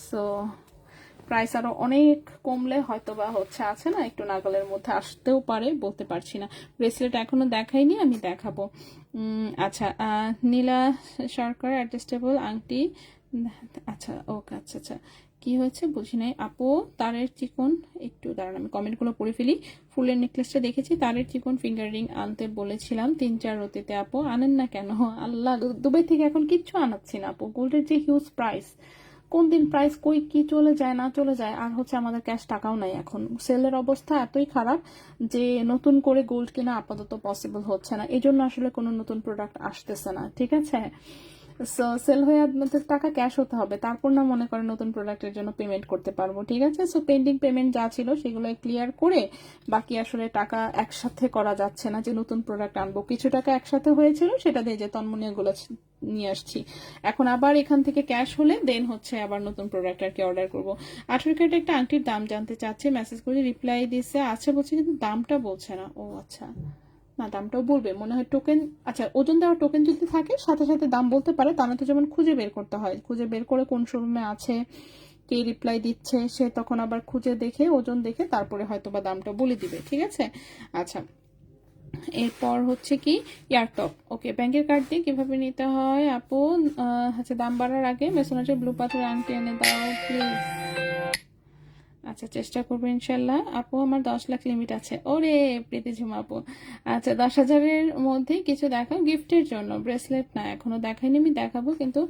সো প্রাইস আরো অনেক কমলে হয়তো বা হচ্ছে আছে না একটু নাগালের মধ্যে আসতেও পারে, বলতে পারছি না। ব্রেসলেট এখনো দেখাইনি, আমি দেখাবো। আচ্ছা, নীলা সরকার অ্যাডজাস্টেবল আংটি, আচ্ছা ওকে, আচ্ছা আচ্ছা, কি হয়েছে বুঝি নাই আপু। তারের চিকন, একটু দাঁড়ান আমি কমেন্টগুলো পড়ে ফেলি। ফুলের নেকলেসটা দেখেছি, তারের চিকন ফিঙ্গার রিং আনতে বলেছিলাম 3-4 রতিতে, আপু আনেন না কেন? আল্লাহ, দুবাই থেকে এখন কিচ্ছু আনাচ্ছি না আপু, গোল্ডের যে হিউজ প্রাইস, কোন দিন প্রাইস কই কি চলে যায় না চলে যায়, আর হচ্ছে আমাদের ক্যাশ টাকাও নাই এখন, সেলের অবস্থা এতই খারাপ যে নতুন করে গোল্ড কেনা আপাতত পসিবল হচ্ছে না, এই জন্য আসলে কোনো নতুন প্রোডাক্ট আসতেছে না, ঠিক আছে। সো সেল হয়ে আপনাদের টাকা ক্যাশ হতে হবে, তারপর না মনে করেন নতুন প্রোডাক্টের জন্য পেমেন্ট করতে পারবো, ঠিক আছে। সো পেন্ডিং পেমেন্ট যা ছিল সেগুলো ক্লিয়ার করে বাকি আসলে টাকা একসাথে করা যাচ্ছে না, যে নতুন প্রোডাক্ট আনবো, কিছু টাকা একসাথে হয়েছিল সেটা দিয়ে যে তন্মনীয়গুলো নিয়ে আসছি, এখন আবার এখান থেকে ক্যাশ হলে দেন হচ্ছে আবার নতুন প্রোডাক্ট আর কি অর্ডার করবো। 18 ক্যারেট একটা আংটির দাম জানতে চাচ্ছে, মেসেজ করে রিপ্লাই দিচ্ছে, আচ্ছা বলছে কিন্তু দামটা বলছে না। ও আচ্ছা, না দামটাও বলবে মনে হয় টোকেন, আচ্ছা ওজন দেওয়া টোকেন যদি থাকে সাথে সাথে দাম বলতে পারে, তা না তো যেমন খুঁজে বের করতে হয়, খুঁজে বের করে কোন শোরুমে আছে, কে রিপ্লাই দিচ্ছে, সে তখন আবার খুঁজে দেখে ওজন দেখে তারপরে হয়তো বা দামটা বলে দিবে, ঠিক আছে। আচ্ছা, এরপর হচ্ছে কি ইয়ারটপ, ওকে, ব্যাংকের কার্ড দিয়ে কিভাবে নিতে হয় আপু? আচ্ছা, দাম বাড়ার আগে মেসোনাজের ব্লু পাথর আংটি এনে দাও প্লিজ। আচ্ছা, চেষ্টা করবো ইনশাল্লাহ আপু, আমার 10 লাখ লিমিট আছে। ওরে প্রীতি ঝুমা আপু, আচ্ছা 10,000-এর মধ্যে কিছু দেখাও গিফটের জন্য। ব্রেসলেট না এখনো দেখাইনি, আমি দেখাবো, কিন্তু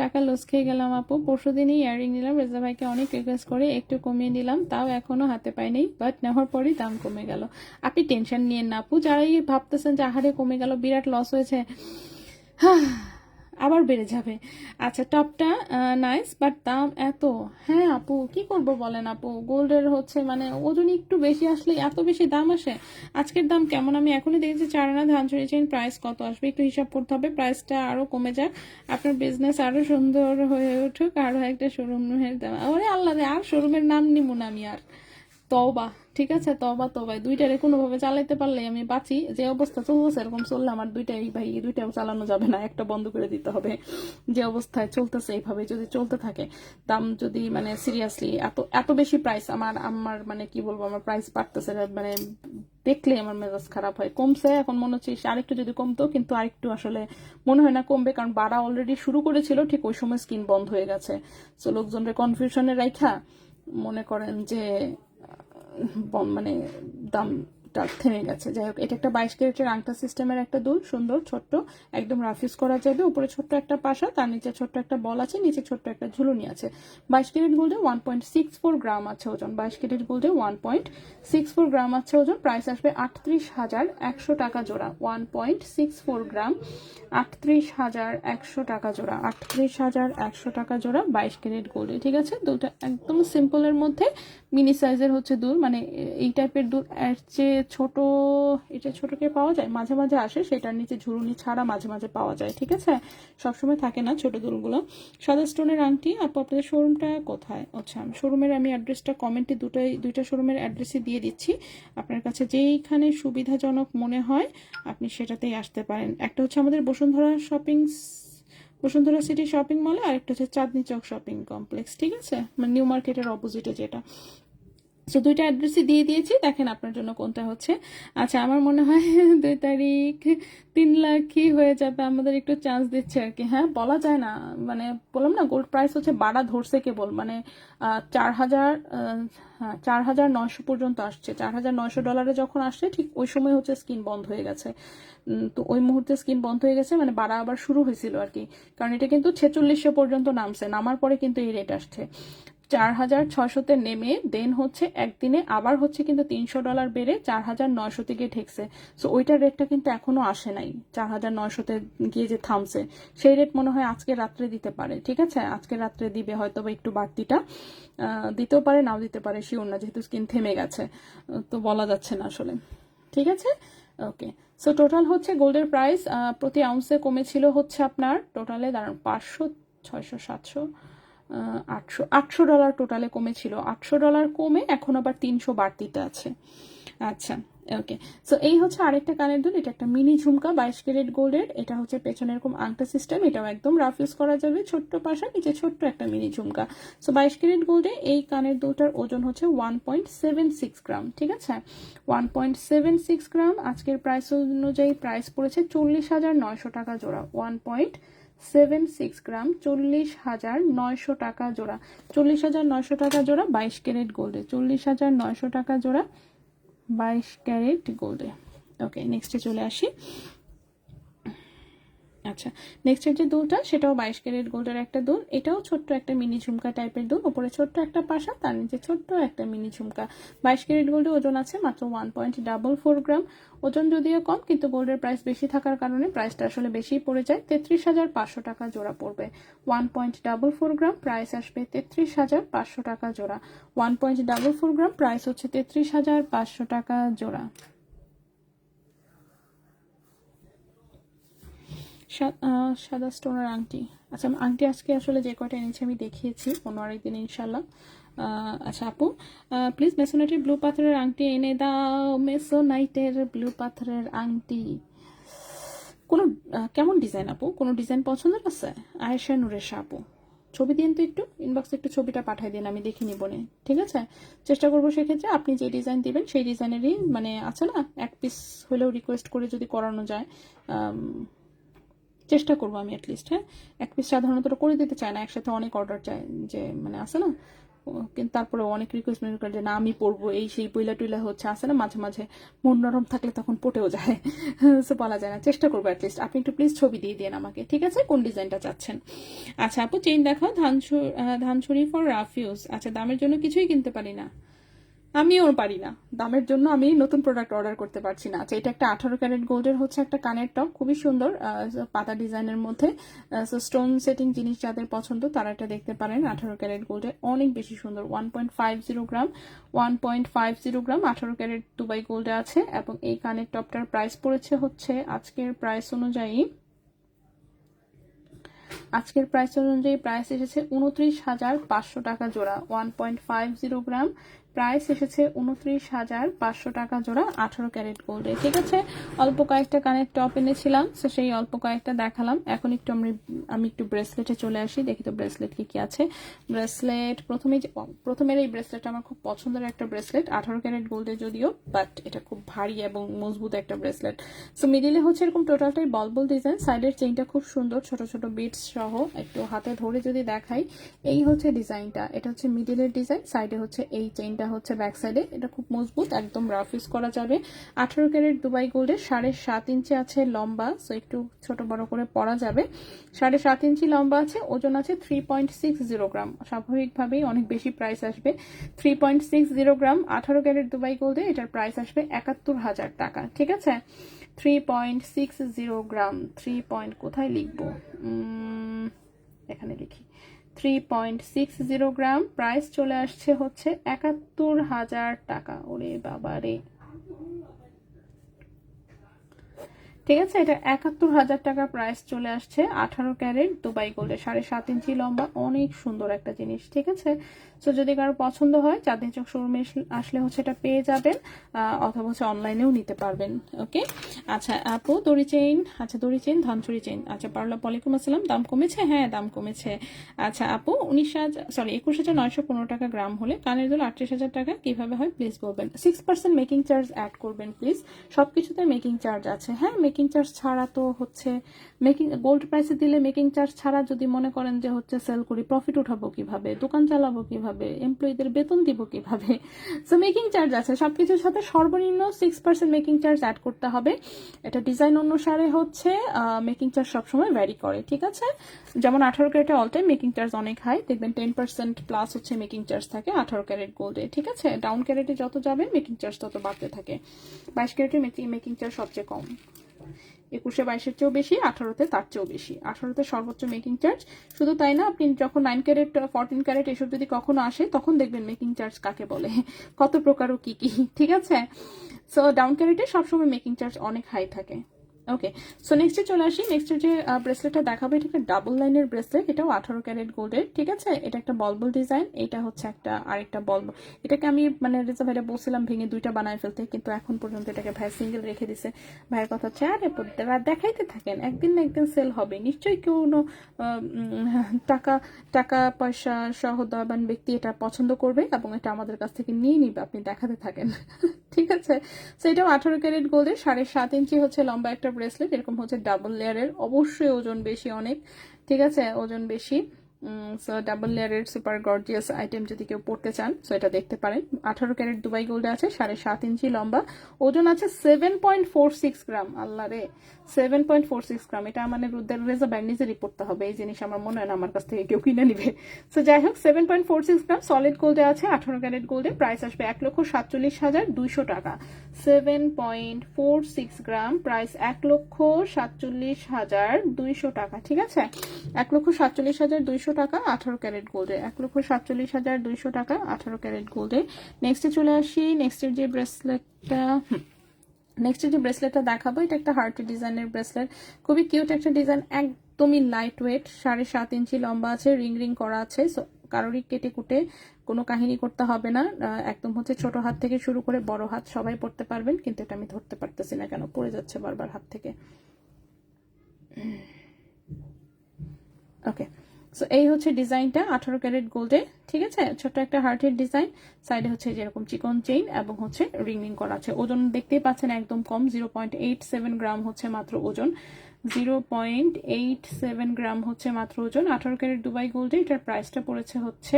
টাকা লস খেয়ে গেলাম আপু। পরশুদিনই ইয়াররিং নিলাম, রেজা ভাইকে অনেক রিকোয়েস্ট করে একটু কমিয়ে নিলাম, তাও এখনো হাতে পাইনি, বাট নেওয়ার পরই দাম কমে গেল। আপনি টেনশন নিয়েন না আপু, যারাই ভাবতেছেন যে আহারে কমে গেল বিরাট লস হয়েছে, আবার বেড়ে যাবে। আচ্ছা, টপটা নাইস, বাট দাম এত। হ্যাঁ আপু, কি করব বলেন আপু, গোল্ডের হচ্ছে মানে ওজন একটু বেশি আসলে এত বেশি দাম আসে। আজকের দাম কেমন আমি এখনই দেখেছি, 4 আনা ধানচুরি চেইন প্রাইস কত আসবে একটু হিসাব করতে হবে, প্রাইসটা আরো কমে যাক, আপনার বিজনেস আরো সুন্দর হয়ে উঠুক, আরো একটা শোরুমের দাম, ওরে আল্লাহ রে, আর শোরুমের নাম নিব না আমি আর, তওবা, ঠিক আছে, তওবা তওবায়, দুইটারে কোনোভাবে চালাইতে পারলে আমি বাঁচি, যে অবস্থা চলতেছে এরকম চললে আমার দুইটাও চালানো যাবে না, একটা বন্ধ করে দিতে হবে, যে অবস্থায় চলতেছে এইভাবে যদি চলতে থাকে, দাম যদি মানে সিরিয়াসলি এত এত বেশি প্রাইস, আমার মানে কি বলবো, আমার প্রাইস বাড়তেছে, মানে দেখলে আমার মেজাজ খারাপ হয়। কমছে এখন মনে হচ্ছে আরেকটু যদি কমতো, কিন্তু আরেকটু আসলে মনে হয় না কমবে, কারণ বাড়া অলরেডি শুরু করেছিল, ঠিক ওই সময় স্কিন বন্ধ হয়ে গেছে। সো লোকজনের কনফিউশনে রাখা মনে করেন যে মানে দামটা থেমে গেছে। যাই হোক, এটা একটা 22 ক্যারেটের আংটা সিস্টেমের একটা দুল, সুন্দর ছোট্ট, একদম রাফিউজ করা যাবে, উপরে ছোট্ট একটা পাশা, তার নিচে ছোট্ট একটা বল আছে, নিচে ছোট্ট একটা ঝুলুনি আছে। 22 ক্যারেট গোল্ডে 1.64 গ্রাম আছে ওজন, 22 ক্যারেট গোল্ডে 1.64 গ্রাম আছে ওজন, প্রাইস আসবে 38,100 টাকা জোড়া, 1.64 গ্রাম 38,100 টাকা জোড়া, 38,100 টাকা জোড়া 22 ক্যারেট গোল্ডে, ঠিক আছে। দুলটা একদম সিম্পলের মধ্যে মিনি সাইজের হচ্ছে দুল, মানে এই টাইপের দুল এর চেয়ে ছোট, এটা ছোটকে পাওয়া যায়, মাঝে মাঝে আসে, সেটার নিচে ঝুরুনি ছাড়া মাঝে মাঝে পাওয়া যায়, ঠিক আছে, সবসময় থাকে না ছোট দুলগুলো। সাদা স্টোনের আংটি আপু, আপনাদের শোরুমটা কোথায়? আচ্ছা, শোরুমের আমি অ্যাড্রেসটা কমেন্টে দুইটা শোরুমের অ্যাড্রেসই দিয়ে দিচ্ছি, আপনার কাছে যেইখানে সুবিধাজনক মনে হয় আপনি সেটাতেই আসতে পারেন। একটা হচ্ছে আমাদের বসুন্ধরা সিটি শপিং মলে, আর একটা হচ্ছে চাঁদনি চক শপিং কমপ্লেক্স, ঠিক আছে, মানে নিউ মার্কেটের অপোজিটে যেটা। সো দুইটা অ্যাড্রেসই দিয়ে দিয়েছি, দেখেন আপনার জন্য কোনটা হচ্ছে। আচ্ছা, আমার মনে হয় 2 তারিখ 3 লাখই হয়ে যাবে, আমাদের একটু চান্স দিচ্ছে আর কি। হ্যাঁ, বলা যায় না, মানে বললাম না গোল্ড প্রাইস হচ্ছে বাড়া ধরছে কেবল, মানে 4,000, হ্যাঁ 4,900 পর্যন্ত আসছে। $4,900 যখন আসছে ঠিক ওই সময় হচ্ছে স্কিম বন্ধ হয়ে গেছে। তো ওই মুহূর্তে স্কিম বন্ধ হয়ে গেছে, মানে বাড়া আবার শুরু হয়েছিল আর কি, কারণ এটা কিন্তু 4600 পর্যন্ত নামছে, নামার পরে কিন্তু এই রেট আসছে 4,600-তে নেমে দেন হচ্ছে একদিনে আবার হচ্ছে কিন্তু $300 বেড়ে 4,900-তে গিয়ে ঠেকছে। সো ওইটার রেটটা কিন্তু এখনো আসে নাই, 4,900-তে গিয়ে যে থামছে সেই রেট মনে হয় আজকে রাত্রে দিতে পারে। ঠিক আছে, আজকে রাত্রে দিবে হয়তো বা একটু বাড়তিটা, দিতেও পারে নাও দিতে পারে, শিওর না, যেহেতু স্কিন থেমে গেছে তো বলা যাচ্ছে না আসলে। ঠিক আছে, ওকে। সো টোটাল হচ্ছে গোল্ডের প্রাইস প্রতি আউন্সে কমেছিল হচ্ছে আপনার টোটালে দাঁড়ান 500, 600, 700, $800 টোটালে কমেছিল। $800 কমে এখন আবার 300 বাড়তিতে আছে। আচ্ছা, ওকে। সো এই হচ্ছে আরেকটা কানের দুল, এটা একটা মিনি ঝুমকা 22 ক্যারেট গোল্ডের। এটা হচ্ছে পেছনে এরকম আংটা সিস্টেম, এটাও একদম রাফ ইউজ করা যাবে, ছোট্ট পাশা, নিচে ছোট্ট একটা মিনি ঝুমকা। সো 22 ক্যারেট গোল্ডে এই কানের দুলটার ওজন হচ্ছে 1.76 গ্রাম। ঠিক আছে, 1.76 গ্রাম। আজকের প্রাইস অনুযায়ী প্রাইস পড়েছে 40,900 টাকা জোড়া। 1.76 গ্রাম, 40,900 টাকা জোড়া। 40,900 টাকা জোড়া 22 ক্যারেট গোল্ডে, 40,900 টাকা জোড়া 22 ক্যারেট গোল্ডে। ওকে, নেক্সটে চলে আসি। আচ্ছা, নেক্সটের যে দুলটা সেটাও 22 ক্যারেট গোল্ডের একটা দুল, এটাও ছোট্ট একটা মিনি ঝুমকা টাইপের দুল, উপরে ছোট্ট একটা পাশা, তার নিচে ছোট্ট একটা মিনি ঝুমকা। 22 ক্যারেট গোল্ডে ওজন আছে মাত্র 1.44 গ্রাম। ওজন যদিও কম, কিন্তু গোল্ডের প্রাইস বেশি থাকার কারণে প্রাইসটা আসলে বেশি পড়ে যায়, 33,500 টাকা জোড়া পড়বে। 1.44 গ্রাম, প্রাইস আসবে 33,500 টাকা জোড়া। 1.44 গ্রাম, প্রাইস হচ্ছে 33,500 টাকা জোড়া। সাদা স্টোনের আংটি। আচ্ছা, আংটি আজকে আসলে যে কয়টা এনেছি আমি দেখিয়েছি, অন্য আরেকদিন ইনশাল্লাহ। আচ্ছা আপু, প্লিজ মেসোনাইটের ব্লু পাথরের আংটি এনে দাও, মেসোনাইটের ব্লু পাথরের আংটি। কোনো কেমন ডিজাইন আপু, কোনো ডিজাইন পছন্দের আছে? আয়েশা নুরেশা আপু, ছবি দিন তো, একটু ইনবক্সে একটু ছবিটা পাঠিয়ে দিন, আমি দেখে নিব নে। ঠিক আছে, চেষ্টা করবো সেক্ষেত্রে আপনি যে ডিজাইন দিবেন সেই ডিজাইনেরই, মানে আছে না, এক পিস হলেও রিকোয়েস্ট করে যদি করানো যায়, চেষ্টা করবো আমি অ্যাটলিস্ট। হ্যাঁ, এক পিস সাধারণত করে দিতে চায় না, একসাথে অনেক অর্ডার চায়, যে মানে আসে না, কিন্তু তারপরে অনেক রিকোয়েস্ট মনে করে যে না আমি পড়বো, এই সেই পইলা টুইলা হচ্ছে, আসে না মাঝে মাঝে, মন নরম থাকলে তখন পটেও যায়, সো বলা যায় না। চেষ্টা করবো অ্যাটলিস্ট, আপনি একটু প্লিজ ছবি দিয়ে দিন আমাকে, ঠিক আছে, কোন ডিজাইনটা চাচ্ছেন। আচ্ছা আপু, চেইন দেখাও, ধানছড়ি ফর রাফ ইউজ। আচ্ছা, দামের জন্য কিছুই কিনতে পারি না, আমিও পারি না, দামের জন্য আমি নতুন প্রোডাক্ট অর্ডার করতে পারছি না। আচ্ছা, এটা একটা 18 ক্যারেট গোল্ডের হচ্ছে একটা কানের টপ, খুবই সুন্দর পাতা ডিজাইনের মধ্যে। স্টোন সেটিং জিনিস যাদের পছন্দ তারা এটা দেখতে পারেন। 18 ক্যারেট গোল্ডের, অনেক বেশি সুন্দর। 1.50 গ্রাম, 1.50 গ্রাম 18 ক্যারেট দুবাই গোল্ডে আছে। এবং এই কানের টপটার প্রাইস পড়েছে হচ্ছে আজকের প্রাইস অনুযায়ী, প্রাইস এসেছে 29,500 টাকা জোড়া। 1.50 গ্রাম, প্রাইস এসেছে 29,500 টাকা জোড়া 18 ক্যারেট গোল্ডে। ঠিক আছে, অল্প কয়েকটা কানের টপ এনেছিলাম, তো সেই অল্প কয়েকটা দেখালাম। এখন একটু আমি একটু ব্রেসলেটে চলে আসি, দেখি তো ব্রেসলেট কি আছে। ব্রেসলেট প্রথমের এই ব্রেসলেটটা আমার খুব পছন্দের একটা ব্রেসলেট, 18 ক্যারেট গোল্ডে যদিও, বাট এটা খুব ভারী এবং মজবুত একটা ব্রেসলেট। সো মিডিলে হচ্ছে এরকম টোটালটাই বল ডিজাইন, সাইডের চেইনটা খুব সুন্দর, ছোট ছোট বিটস সহ। একটু হাতে ধরে যদি দেখাই, এই হচ্ছে ডিজাইনটা, এটা হচ্ছে মিডিলের ডিজাইন, সাইডে হচ্ছে এই চেইনটা হচ্ছে ব্যাক সাইডে। এটা খুব মজবুত, একদম রাফ ইউজ করা যাবে। 18 ক্যারেট দুবাই গোল্ডের, 7.5 ইঞ্চি আছে লম্বা, সো একটু ছোট বড় করে পরা যাবে। 7.5 ইঞ্চি লম্বা আছে, ওজন আছে 3.60 গ্রাম। স্বাভাবিকভাবেই অনেক বেশি প্রাইস আসবে। 3.60 গ্রাম 18 ক্যারেট দুবাই গোল্ডে, এটার প্রাইস আসবে 71,000 টাকা। ঠিক আছে, 3.60 গ্রাম, 3 কোথায় লিখবো, এখানে লিখি। 3.60 গ্রাম, প্রাইস চলে আসছে হচ্ছে 71,000 টাকা। ওরে বাবা রে, ঠিক আছে, এটা 71,000 টাকা প্রাইস চলে আসছে 18 ক্যারেট দুবাই গোল্ডে, 7.5 ইঞ্চি লম্বা, অনেক সুন্দর একটা জিনিস। ঠিক আছে, সো যদি কারো পছন্দ হয় চাঁদনি চক শোরুমে আসলে হচ্ছে এটা পেয়ে যাবেন, অথবা হচ্ছে অনলাইনেও নিতে পারবেন। ওকে, আচ্ছা আপু দড়ি চেইন, আচ্ছা দড়ি চেইন ধানচুরি চেইন, আচ্ছা পারলাম, ওয়ালাইকুম আসসালাম, দাম কমেছে? হ্যাঁ দাম কমেছে। আচ্ছা আপু 21,915 টাকা গ্রাম হলে কানের দুল 38,000 টাকা কিভাবে হয় প্লিজ বলবেন। 6% মেকিং চার্জ অ্যাড করবেন প্লিজ, সবকিছুতে মেকিং চার্জ আছে। হ্যাঁ মেকিং চার্জ ছাড়া তো হচ্ছে মেকিং গোল্ড প্রাইসে দিলে মেকিং চার্জ ছাড়া যদি মনে করেন যে হচ্ছে সেল করি, প্রফিট উঠাবো কিভাবে, দোকান চালাবো কিভাবে, এমপ্লয়ীদের বেতন দিব কিভাবে? সো মেকিং চার্জ আছে সবকিছুর সাথে, সর্বনিম্ন 6% মেকিং চার্জ অ্যাড করতে হবে। এটা ডিজাইন অনুসারে হচ্ছে মেকিং চার্জ সবসময় ভ্যারি করে, ঠিক আছে? যেমন 18 ক্যারেটে অল টাইম মেকিং চার্জ অনেক হাই, দেখবেন 10% প্লাস হচ্ছে মেকিং চার্জ থাকে 18 ক্যারেট গোল্ডে, ঠিক আছে? ডাউন ক্যারেটে যত যাবেন মেকিং চার্জ তত বাড়তে থাকে। 22 ক্যারেটে মেকিং চার্জ সবচেয়ে কম, 21-এ 22-এর চেয়েও বেশি, 18-তে তার চেয়েও বেশি। 18-তে সর্বোচ্চ মেকিং চার্জ। শুধু তাই না, আপনি যখন 9 ক্যারেট 14 ক্যারেট এসব যদি কখনো আসে তখন দেখবেন মেকিং চার্জ কাকে বলে, কত প্রকার ও কি কি, ঠিক আছে? সো ডাউন ক্যারেটে সবসময় মেকিং চার্জ অনেক হাই থাকে। ওকে, সো নেক্সটে চলে আসি। নেক্সটের যে ব্রেসলেটটা দেখাবো এটা একটা ডাবল লাইনের ব্রেসলেট, এটাও 18 ক্যারেট গোল্ডের, ঠিক আছে? এটা একটা বলবল ডিজাইন, এটা হচ্ছে একটা আরেকটা বলবল। এটাকে আমি মানে রেজা ভাইটা বলছিলাম ভেঙে দুইটা বানায় ফেলতে, কিন্তু এখন পর্যন্ত এটাকে ভাই সিঙ্গেল রেখে দিছে। ভাইয়ের কথা হচ্ছে আরে দেখাইতে থাকেন, একদিন না একদিন সেল হবে নিশ্চয়ই, কোনো টাকা টাকা পয়সা সহদয়বান ব্যক্তি এটা পছন্দ করবে এবং এটা আমাদের কাছ থেকে নিয়ে নিবে, আপনি দেখাতে থাকেন। ঠিক আছে, সো এটাও 18 ক্যারেট গোল্ডের, 7.5 ইঞ্চি হচ্ছে লম্বা একটা ব্রেসলেট, এরকম হচ্ছে ডাবল লেয়ারের, অবশ্যই ওজন বেশি অনেক, ঠিক আছে? ওজন বেশি। সো ডাবল লেয়ারের সুপার গর্জিয়াস আইটেম যদি কেউ পড়তে চান সো এটা দেখতে পারেন। 18 ক্যারেট দুবাই গোল্ডে আছে, 7.5 ইঞ্চি লম্বা, ওজন আছে 7.46 গ্রাম। আল্লাহ রে, 7.46 গ্রাম, এটা মানে রুদ্রের রেজা ব্যাগ নিজে রিপোর্টতে হবে, এই জিনিস আমার মনে হয় না আমার কাছ থেকে কেউ কিনে নিবে। সো যাই হোক 7.46 গ্রাম সলিড গোল্ডে আছে, 18 ক্যারেট গোল্ডে, প্রাইস আসবে 1,47,200 টাকা। 7.46 গ্রাম, প্রাইস 1,47,200 টাকা, ঠিক আছে? 1,47,200 টাকা 18 ক্যারেট গোল্ডে, 1,47,200 টাকা 18 ক্যারেট গোল্ডে। নেক্সটে চলে আসি। নেক্সটের যে ব্রেসলেটটা দেখাবো এটা একটা হার্ট ডিজাইনের ব্রেসলেট, খুবই কিউট একটা ডিজাইন, একদমই লাইট ওয়েট, 7.5 ইঞ্চি লম্বা আছে, রিং রিং করা আছে। সো কারোরই কেটে কুটে কোনো কাহিনী করতে হবে না, একদম হচ্ছে ছোট হাত থেকে শুরু করে বড় হাত সবাই পড়তে পারবেন। কিন্তু এটা আমি ধরতে পারতেছি না কেন, পড়ে যাচ্ছে বারবার হাত থেকে। ওকে, সো এই হচ্ছে ডিজাইনটা 18 ক্যারেট গোল্ডে, ঠিক আছে? ছোট্ট একটা হার্টের ডিজাইন, সাইডে হচ্ছে যেরকম চিকন চেইন এবং হচ্ছে রিং রিং করা আছে। ওজন দেখতেই পাচ্ছেন একদম কম, 0.87 গ্রাম হচ্ছে মাত্র ওজন, 0.87 গ্রাম হচ্ছে মাত্র ওজন। 18 ক্যারেট দুবাই গোল্ডে এটার প্রাইসটা পড়েছে হচ্ছে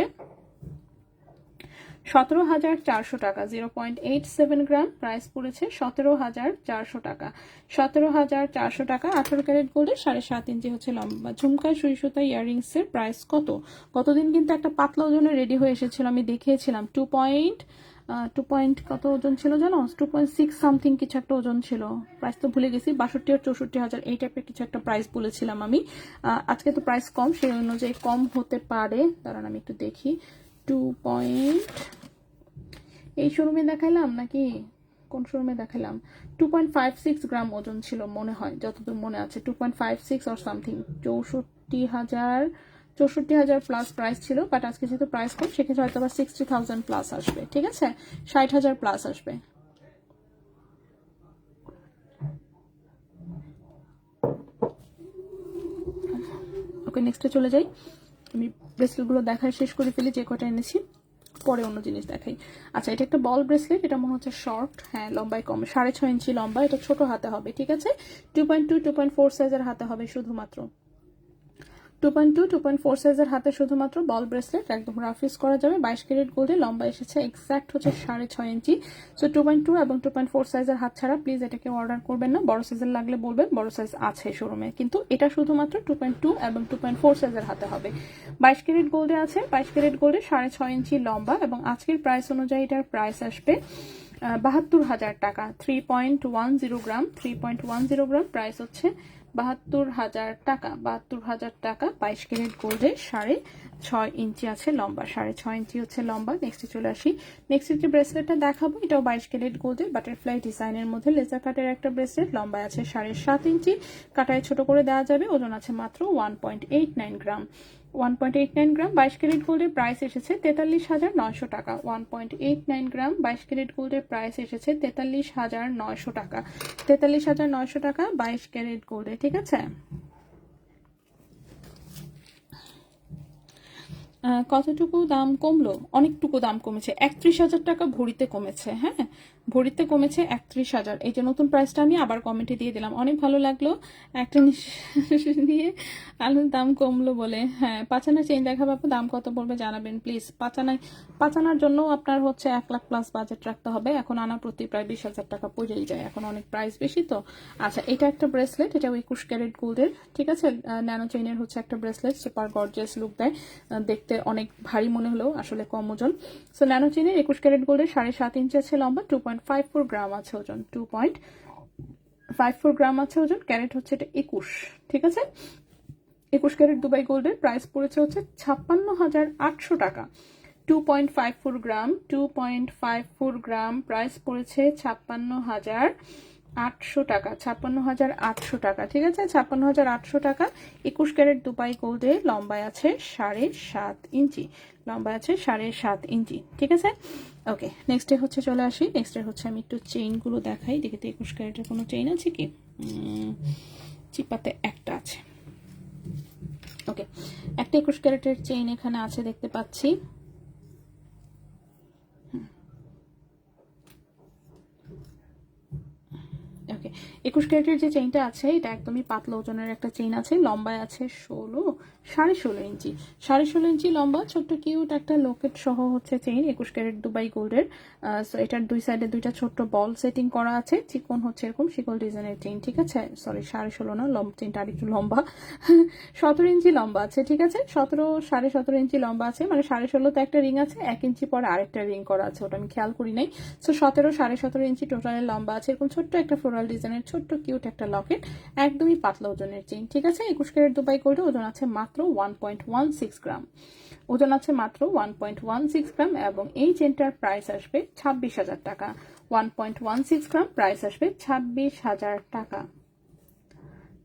17,400 টাকা। 0.87 গ্রাম, প্রাইস পড়েছে 17,400 টাকা। 17,400 টাকা 18 ক্যারেট গোল্ডে, 7.5 ইঞ্চি হচ্ছে লম্বা। ঝুমকা সুই সুতা ইয়াররিংস এর প্রাইস কত? কতদিন কিন্তু একটা পাতলা ওজনে রেডি হয়ে এসেছিল, আমি দেখিয়েছিলাম 2 পয়েন্ট কত ওজন ছিল জানো, 2.6 সামথিং কিছু একটা ওজন ছিল, প্রাইস তো ভুলে গেছি, 62 আর 64,000 এই টাইপের কিছু একটা প্রাইস বলেছিলাম আমি। আজকে তো প্রাইস কম, সেই অনুযায়ী কম হতে পারে, দাঁড়ান আমি একটু দেখি। 2 পয়েন্ট এই শোরুমে দেখাইলাম নাকি কোন শোরুমে দেখালাম, 2.56 গ্রাম ওজন ছিল মনে হয়, যতদূর মনে আছে 2.56 অর সামথিং। 64,000 প্লাস প্রাইস ছিল, বাট আজকে যেহেতু প্রাইস কম সেক্ষেত্রে হয়তো বা 60,000 প্লাস আসবে, ঠিক আছে? 60,000 প্লাস আসবে। ওকে, নেক্সটে চলে যাই। আমি ব্রেসলেটগুলো দেখায় শেষ করে ফেলি, যে কটা এনেছি, পরে অন্য জিনিস দেখাই। আচ্ছা, এটা একটা বল ব্রেসলেট, এটা মনে হচ্ছে শর্ট, হ্যাঁ লম্বায় কম, 6.5 ইঞ্চি লম্বা, এটা ছোট হাতে হবে, ঠিক আছে? 2.4 সাইজের হাতে হবে শুধুমাত্র, 2.4 সাইজের হাতে শুধুমাত্র বল ব্রেসলেট, একদম রাফ ইউজ করা যাবে। 22 ক্যারেট গোল্ডে, লম্বা এসেছে এক্সাক্ট হচ্ছে 6.5 ইঞ্চি। সো 2.2 এবং 2.4 সাইজের হাত ছাড়া প্লিজ এটাকে অর্ডার করবেন না, বড় সাইজের লাগলে বলবেন, বড় সাইজ আছে শোরুমে, কিন্তু এটা শুধুমাত্র 2.2 এবং 2.4 সাইজের হাতে হবে। 22 ক্যারেট গোল্ডে আছে, 22 ক্যারেট গোল্ডে 6.5 ইঞ্চি লম্বা, এবং আজকের প্রাইস অনুযায়ী এটার প্রাইস আসবে 72,000 টাকা। 3.10 গ্রাম, 3.10 গ্রাম, প্রাইস হচ্ছে 72,000 টাকা। 72,000 টাকা 22 ক্যারেট গোল্ডে 6 ইঞ্চি আছে লম্বা, 6.5 ইঞ্চি হচ্ছে লম্বা। নেক্সটে চলে আসি, নেক্সট যে ব্রেসলেটটা দেখাবো এটাও 22 ক্যারেট গোল্ডের বাটারফ্লাই ডিজাইনের মধ্যে লেজার কাটের একটা ব্রেসলেট, লম্বা আছে 7.5 ইঞ্চি, কাটায় ছোট করে দেওয়া যাবে, ওজন আছে মাত্র 1.89 গ্রাম। 1.89 গ্রাম 22 ক্যারেট গোল্ডের প্রাইস এসেছে 43,900 টাকা। 1.89 গ্রাম 22 ক্যারেট গোল্ডের প্রাইস এসেছে 43,900 টাকা। 43,900 টাকা 22 ক্যারেট গোল্ডে, ঠিক আছে। কতটুকু দাম কমলো? অনেকটুকু দাম কমেছে, 31,000 টাকা ভরিতে কমেছে। হ্যাঁ, ভরিতে কমেছে 31,000। এই যে নতুন প্রাইসটা আমি আবার কমেন্টে দিয়ে দিলাম, অনেক ভালো লাগলো একটা নিঃশ্বাস দিয়ে আলুর দাম কমলো বলে। হ্যাঁ, পাচানা চেইন দেখাবো, দাম কত পড়বে জানাবেন প্লিজ। পাচানার জন্য আপনার হচ্ছে 1 লাখ প্লাস বাজেট রাখতে হবে, এখন আনা প্রতি প্রায় 20,000 টাকা পড়েই যায়, এখন অনেক প্রাইস বেশি তো। আচ্ছা, এটা একটা ব্রেসলেট, এটা 21 ক্যারেট গোল্ডের, ঠিক আছে। ন্যানো চেইনের হচ্ছে একটা ব্রেসলেট, সুপার গর্জিয়াস লুক দেয়, দেখতে অনেক ভারী মনে হলেও আসলে কম ওজন। সো ন্যানো চেইনের 21 ক্যারেট গোল্ডের 7.5 ইঞ্চি আছে লম্বা, 2.54 গ্রাম আছে ওজন, 2.54 গ্রাম আছে ওজন, ক্যারেট হচ্ছে এটা 21, ঠিক আছে। 21 ক্যারেট দুবাই গোল্ডের প্রাইস পড়েছে হচ্ছে 56,800 টাকা। 2.54 গ্রাম, 2.54 গ্রাম প্রাইস পড়েছে 56,800 টাকা। 56,800 টাকা, ঠিক আছে, 56,800 টাকা। 21 ক্যারেট দুবাই গোল্ডে, লম্বায় আছে 7.5 ইঞ্চি, লম্বায় আছে 7.5 ইঞ্চি, ঠিক আছে। ওকে, নেক্সটে হচ্ছে চলে আসি, নেক্সটে হচ্ছে আমি একটু চেইনগুলো দেখাই, দেখি তো 21 ক্যারেটের কোনো চেইন আছে কি। চিপাতে একটা আছে, ওকে, একটা 21 ক্যারেটের চেইন এখানে আছে দেখতে পাচ্ছি। ওকে, 21 ক্যারেটের যে চেইনটা আছে এটা একদমই পাতলা ওজনের একটা চেইন আছে, লম্বায় আছে 16.5 ইঞ্চি, 16.5 ইঞ্চি লম্বা, ছোট্ট কিউট একটা লকেট সহ হচ্ছে চেইন, 21 ক্যারেট দুবাই গোল্ডের। সো এটার দুই সাইডে দুইটা ছোট্ট বল সেটিং করা আছে, চিকন হচ্ছে এরকম শিকল ডিজাইনের চেইন, ঠিক আছে। সরি, 16.5 না, চেইনটা আরেকটু লম্বা, 17 ইঞ্চি লম্বা আছে, ঠিক আছে। 17.5 ইঞ্চি লম্বা আছে, মানে 16.5 একটা রিং আছে, 1 ইঞ্চি পরে আরেকটা রিং করা আছে, ওটা আমি খেয়াল করি নাই। সো 17.5 ইঞ্চি টোটালের লম্বা আছে, এরকম ছোট্ট একটা ফ্লোরাল ডিজাইনের ছোট্ট কিউট একটা লকেট, একদমই পাতলা ওজনের চেইন, ঠিক আছে। 21 ক্যারেট দুবাই গোল্ডে, ওজন আছে মাত্র 1.16 গ্রাম, ওজন আছে মাত্র 1.16 গ্রাম, এবং এই চেনটার প্রাইস আসবে 26,000 টাকা। 1.16 গ্রাম প্রাইস আসবে 26,000 টাকা।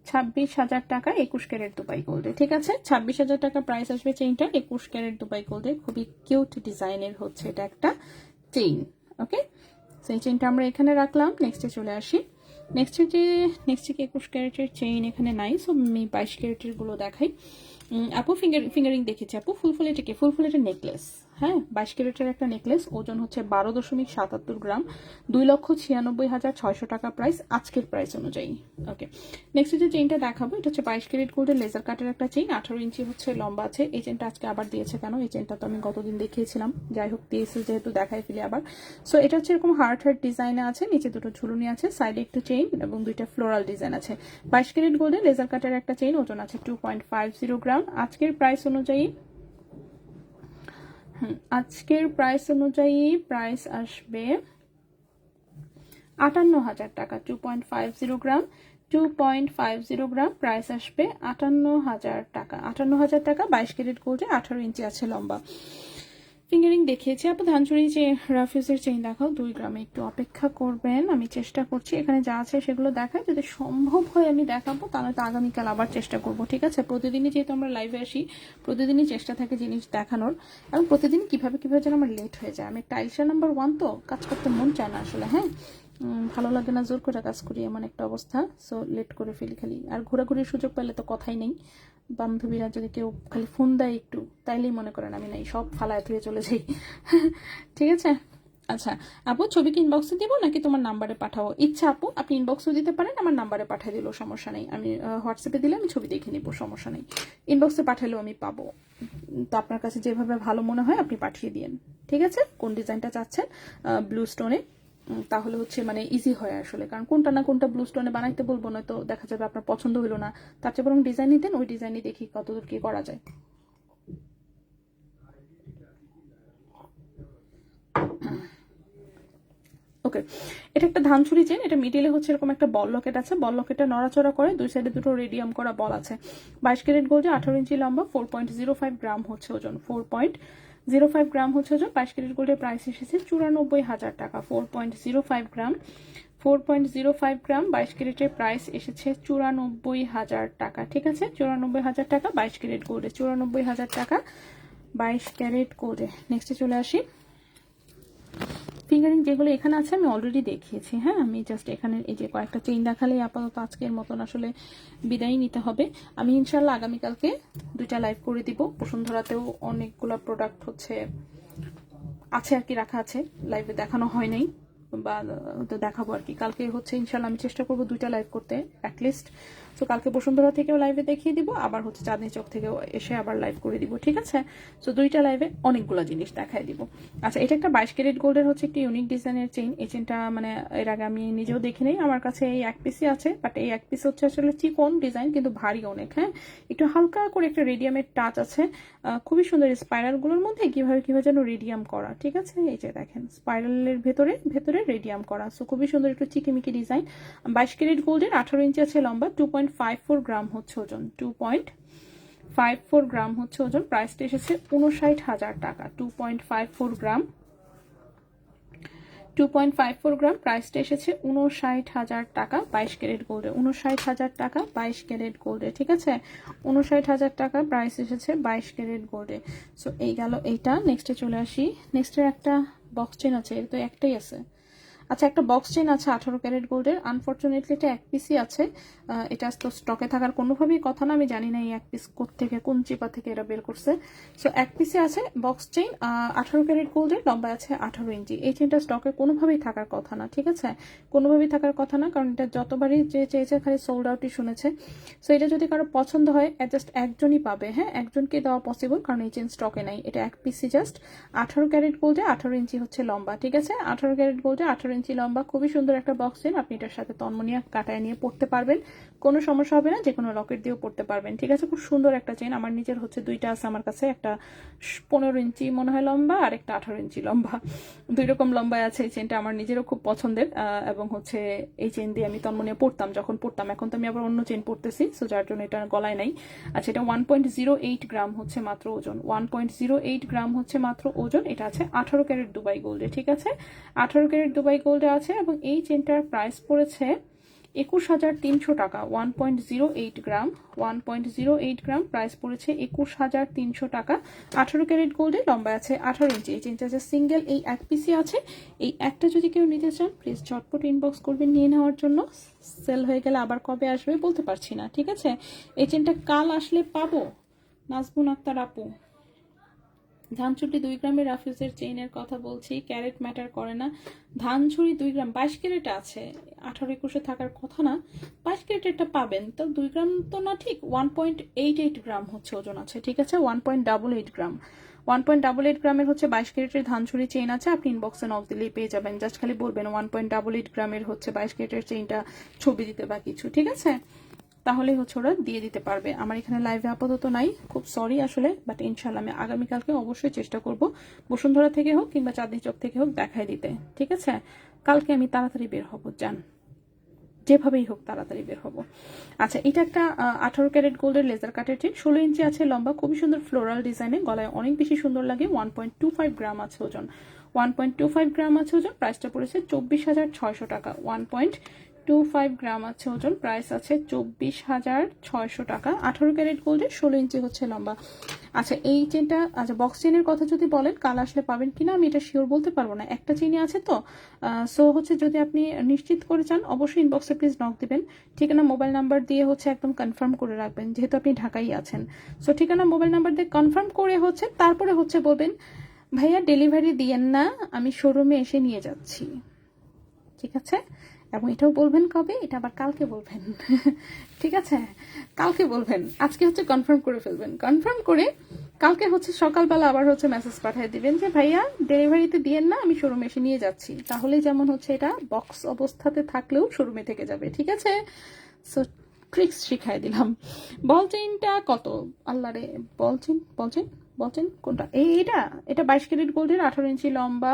26,000 টাকা 21 ক্যারেট দুবাই গোল্ডে, ঠিক আছে। 26,000 টাকা প্রাইস আসবে চেইনটা, 21 ক্যারেট দুবাই গোল্ডে, খুবই কিউট ডিজাইনের হচ্ছে এটা একটা চেইন। ওকে, সেই চেইনটা আমরা এখানে রাখলাম। নেক্সটে চলে আসি, নেক্সটে কি 21 ক্যারেটের চেইন এখানে নাই, সো আমি 22 ক্যারেটের গুলো দেখাই। আপু ফিঙ্গারিং দেখেছি আপু, ফুলফুল এটা কি? ফুলফুল এটা নেকলেস, হ্যাঁ, 22 ক্যারেটের একটা নেকলেস, ওজন হচ্ছে 12.77 গ্রাম, 2,96,600 টাকা প্রাইস আজকের প্রাইস অনুযায়ী। ওকে, নেক্সট যে চেইনটা দেখাবো এটা হচ্ছে 22 ক্যারেট গোল্ডের লেজার কাটের একটা চেইন, 18 ইঞ্চি হচ্ছে লম্বা আছে। এই চেইনটা আজকে আবার দিয়েছে কেন? এই চেইনটা তো আমি গতদিন দেখিয়েছিলাম, যাই হোক দিয়েছে যেহেতু দেখাই ফেলি আবার। সো এটা হচ্ছে এরকম হার্ট ডিজাইনে আছে, নিচে দুটো ঝুলুনি আছে, সাইডে একটু চেইন এবং দুইটা ফ্লোরাল ডিজাইন আছে। 22 ক্যারেট গোল্ডের লেজার কাটের একটা চেইন, ওজন আছে 2.50 গ্রাম। আজকের প্রাইস অনুযায়ী প্রাইস আসবে 58,000 টাকা। 2.50 গ্রাম, 2.50 গ্রাম প্রাইস আসবে 58,000 টাকা। 58,000 টাকা 22 ক্যারেট গোল্ডে, 18 ইঞ্চি আছে লম্বা। ফিঙ্গারিং দেখিয়েছি আপু, ধানচুরি যে রাফিউজের চেইন দেখাও 2 গ্রামে, একটু অপেক্ষা করবেন, আমি চেষ্টা করছি এখানে যা আছে সেগুলো দেখায়, যদি সম্ভব হয় আমি দেখাবো, তাহলে তো আগামীকাল আবার চেষ্টা করব, ঠিক আছে। প্রতিদিনই যেহেতু আমরা লাইভে আসি, প্রতিদিনই চেষ্টা থাকে জিনিস দেখানোর, এবং প্রতিদিন কিভাবে যেন আমার লেট হয়ে যায়। আমি টাইলসা নাম্বার 1 তো, কাজ করতে মন চায় না আসলে, হ্যাঁ, ভালো লাগে না, জোর করে কাজ করি এমন একটা অবস্থা, সো লেট করে ফেলি খালি। আর ঘোরাঘুরির সুযোগ পেলে তো কথাই নেই, বান্ধবীরা যদি কেউ খালি ফোন দেয় একটু, তাইলেই মনে করেন আমি নাই সব ফালায় ধুয়ে চলে যাই, ঠিক আছে। আচ্ছা আপু, ছবি কি ইনবক্সে দিব নাকি তোমার নাম্বারে পাঠাবো? ইচ্ছা আপু, আপনি ইনবক্সও দিতে পারেন, আমার নাম্বারে পাঠিয়ে দিলেও সমস্যা নেই, আমি হোয়াটসঅ্যাপে দিলে আমি ছবি দেখে নিব, সমস্যা নেই। ইনবক্সে পাঠালেও আমি পাবো, তো আপনার কাছে যেভাবে ভালো মনে হয় আপনি পাঠিয়ে দিন, ঠিক আছে। কোন ডিজাইনটা চাচ্ছেন ব্লু স্টোনে, তাহলে হচ্ছে মানে ইজি হয় আসলে, কারণ কোনটা না কোনটা ব্লু স্টোনে বানাইতে বলবো না, তো দেখা যাবে আপনার পছন্দ হলো না, তার চেয়ে বরং ডিজাইন নিতেন, ওই ডিজাইনই দেখি কতদূর কি করা যায়। ওকে, এটা একটা ধানছড়ি চেন, এটা মিডিলে হচ্ছে এরকম একটা বল লকেট আছে, বল লকেটটা নড়াচড়া করে, দুই সাইডে দুটো রেডিয়াম করা বল আছে। 22 ক্যারেট গোল্ডে 18 ইঞ্চি লম্বা, 4.05 গ্রাম হচ্ছে ওজন, 4.05 গ্রাম হচ্ছে ওজন। 22 ক্যারেট গোল্ডের প্রাইস এসেছে 94,000 টাকা। 4.05 গ্রাম, 4.05 গ্রাম 22 ক্যারেটের প্রাইস এসেছে 94,000 টাকা। ঠিক আছে, 94,000 টাকা 22 ক্যারেট গোল্ডে, 94,000 টাকা 22 ক্যারেট গোল্ডে। নেক্সটে চলে আসি। ফিঙ্গারিং যেগুলো এখানে আছে আমি অলরেডি দেখিয়েছি, হ্যাঁ, আমি জাস্ট এখানে এই যে কয়েকটা চেইন দেখালেই আপাতত আজকের মতন আসলে বিদায় নিতে হবে। আমি ইনশাল্লাহ আগামীকালকে 2টা লাইভ করে দিব। বসুন্ধরাতেও অনেকগুলো প্রোডাক্ট হচ্ছে আছে আর কি, রাখা আছে, লাইভে দেখানো হয় নাই বা তো দেখাবো আর কি। কালকে হচ্ছে ইনশাল্লাহ আমি চেষ্টা করবো 2টা লাইভ করতে অ্যাটলিস্ট। সো কালকে বসুন্ধরা থেকেও লাইভে দেখিয়ে দিব, আবার হচ্ছে চাঁদনি চক থেকেও এসে আবার লাইভ করে দিব, ঠিক আছে। সো 2টা লাইভে অনেকগুলো জিনিস দেখাই দিব। আচ্ছা, এটা একটা 22 ক্যারেট গোল্ডের হচ্ছে একটি ইউনিক ডিজাইনের চেইন। এই চেইনটা মানে এর আগে আমি নিজেও দেখি নাই, আমার কাছে এই এক পিসই আছে, বাট এই এক পিস হচ্ছে আসলে চিকন ডিজাইন কিন্তু ভারী অনেক, হ্যাঁ, একটু হালকা করে একটা রেডিয়ামের টাচ আছে, খুবই সুন্দর। স্পাইরালগুলোর মধ্যে কিভাবে কিভাবে যেন রেডিয়াম করা, ঠিক আছে, এই যে দেখেন স্পাইরালের ভেতরে ভেতরে রেডিয়াম করা, সো খুবই সুন্দর একটু চিকিমিকি ডিজাইন। 22 ক্যারেট গোল্ডের 18 ইঞ্চি আছে লম্বা, 2.54 গ্রাম হচ্ছে ওজন, 2.54 গ্রাম হচ্ছে ওজন। প্রাইসটা এসেছে 59,000 টাকা। 2.54 গ্রাম, 2.54 গ্রাম প্রাইসটা এসেছে 59,000 টাকা 22 ক্যারেট গোল্ডে, 59,000 টাকা 22 ক্যারেট গোল্ডে, ঠিক আছে, 59,000 টাকা প্রাইস এসেছে 22 ক্যারেট গোল্ডে। সো এই গেল এইটা। নেক্সটে চলে আসি। নেক্সটের একটা বক্স চেন আছে, এর তো একটাই আছে। আচ্ছা, একটা বক্স চেন আছে 18 ক্যারেট গোল্ডের, আনফর্চুনেটলি এটা এক পিসই আছে। এটা তো স্টকে থাকার কোনোভাবেই কথা না, আমি জানি না এই এক পিস থেকে কোন চিপা থেকে এটা বের করছে। সো এক পিসে আছে বক্স চেইন, 18 ক্যারেট গোল্ডের, লম্বা আছে 18 ইঞ্চি। এই চেনটা স্টকে কোনোভাবেই থাকার কথা না, ঠিক আছে, কোনোভাবেই থাকার কথা না, কারণ এটা যতবারই যে চেয়েছে খালি সোল্ড আউটই শুনেছে। সো এটা যদি কারো পছন্দ হয় জাস্ট একজনই পাবে, হ্যাঁ, একজনকে দেওয়া পসিবল, কারণ এই চেন স্টকে নাই। এটা এক পিসই জাস্ট 18 ক্যারেট গোল্ডে, 18 ইঞ্চি হচ্ছে লম্বা, ঠিক আছে, 18 ক্যারেট গোল্ডে 18 ইঞ্চি লম্বা, খুবই সুন্দর একটা বক্স চেন। আপনি এটার সাথে তন্মনিয়া কাটায় নিয়ে পড়তে পারবেন, কোনো সমস্যা হবে না, যে কোনো লকেট দিয়েও পড়তে পারবেন, ঠিক আছে। খুব সুন্দর একটা চেন, আমার নিজের হচ্ছে 2টা আছে আমার কাছে, একটা 15 ইঞ্চি মনে হয় লম্বা আর একটা 18 ইঞ্চি লম্বা, 2 রকম লম্বায় আছে। এই চেনটা আমার নিজেরও খুব পছন্দের, এবং হচ্ছে এই চেন দিয়ে আমি তন্মনিয়া পড়তাম যখন পড়তাম, এখন তো আমি আবার অন্য চেন পড়তেছি, সো যার জন্য এটা গলায় নাই। আচ্ছা, এটা 1.08 গ্রাম হচ্ছে মাত্র ওজন, 1.08 গ্রাম হচ্ছে মাত্র ওজন। এটা আছে 18 ক্যারেট দুবাই গোল্ডে, ঠিক আছে, 18 ক্যারেট দুবাই গোল্ডে আছে, এবং এই চেনটার প্রাইস পড়েছে 21,300 টাকা। 1.08 গ্রাম, 1.08 গ্রাম প্রাইস পড়েছে 21,300 টাকা। 18 ক্যারেট গোল্ডে, লম্বা আছে 18 ইঞ্চি। এই চেনটা আছে সিঙ্গেল, এই এক পিসি আছে। এই একটা যদি কেউ নিতে চান প্লিজ ঝটপট ইনবক্স করবেন নিয়ে নেওয়ার জন্য। সেল হয়ে গেলে আবার কবে আসবে বলতে পারছি না, ঠিক আছে। এই চেনটা কাল আসলে পাবো। নাজবুন আক্তার আপু, ধানছড়ি 2 গ্রামের রাফিউজের চেইনের কথা বলছি, ক্যারেট ম্যাটার করে না। ধানছড়ি 2 গ্রাম 22 ক্যারেট আছে, 18-21 থাকার কথা না, 22 ক্যারেটেরটা পাবেন তো, 2 গ্রাম তো না, ঠিক 1.88 গ্রাম হচ্ছে ওজন আছে, ঠিক আছে, 1.88 গ্রাম, 1.88 গ্রামের হচ্ছে 22 ক্যারেটের ধানছড়ি চেইন আছে। আপনি ইনবক্সে নক দিলেই পেয়ে যাবেন, জাস্ট খালি বলবেন 1.88 গ্রামের হচ্ছে 22 ক্যারেটের চেইনটা ছবি দিতে বা কিছু, ঠিক আছে, তাহলেই হচ্ছে ওরা দিয়ে দিতে পারবে। আমার এখানে লাইভে আপাতত নাই, খুব সরি আসলে, বাট ইনশাল্লাহ আমি আগামীকালকে অবশ্যই চেষ্টা করব বসুন্ধরা থেকে হোক কিংবা চাঁদনি চক থেকে হোক দেখাই দিতে, ঠিক আছে। কালকে আমি তাড়াতাড়ি বের হব, যান, যেভাবেই হোক তাড়াতাড়ি বের হবো। আচ্ছা, এটা একটা 18 ক্যারেট গোল্ডের লেজার কাটের চেন, 16 ইঞ্চি আছে লম্বা, খুবই সুন্দর ফ্লোরাল ডিজাইনে, গলায় অনেক বেশি সুন্দর লাগে। 1.25 গ্রাম আছে ওজন, 1.25 গ্রাম আছে ওজন। প্রাইসটা পড়েছে 24,600 টাকা। 1.25 গ্রাম আছে ওজন, প্রাইস আছে 24,600 টাকা। 18 ক্যারেট গোল্ডের, 16 ইঞ্চি হচ্ছে লম্বা। আচ্ছা, এই চেনটা, আচ্ছা বক্স চেনের কথা যদি বলেন কাল আসলে পাবেন কিনা আমি এটা শিওর বলতে পারবো না, একটা চেনই আছে তো। সো হচ্ছে যদি আপনি নিশ্চিত করে চান অবশ্যই ইনবক্সে প্লিজ নক দিবেন, ঠিকানা মোবাইল নাম্বার দিয়ে হচ্ছে একদম কনফার্ম করে রাখবেন, যেহেতু আপনি ঢাকাই আছেন। সো ঠিকানা মোবাইল নাম্বার দিয়ে কনফার্ম করে হচ্ছে তারপরে হচ্ছে বলবেন ভাইয়া ডেলিভারি দিয়েন না, আমি শোরুমে এসে নিয়ে যাচ্ছি, ঠিক আছে। এবং এটাও বলবেন কবে, এটা আবার কালকে বলবেন, ঠিক আছে, কালকে বলবেন, আজকে হচ্ছে কনফার্ম করে ফেলবেন, কনফার্ম করে কালকে হচ্ছে সকালবেলা আবার হচ্ছে মেসেজ পাঠিয়ে দিবেন যে ভাইয়া ডেলিভারিতে দিয়েন না, আমি শোরুমে এসে নিয়ে যাচ্ছি, তাহলে যেমন হচ্ছে এটা বক্স অবস্থাতে থাকলেও শোরুমে থেকে যাবে, ঠিক আছে। সো ট্রিক্স শিখাই দিলাম। বল চেইনটা কত, আল্লাহ রে, বল চেইন বলছেন কোনটা? এটা এটা 22 ক্যারেট গোল্ডের, 18 ইঞ্চি লম্বা।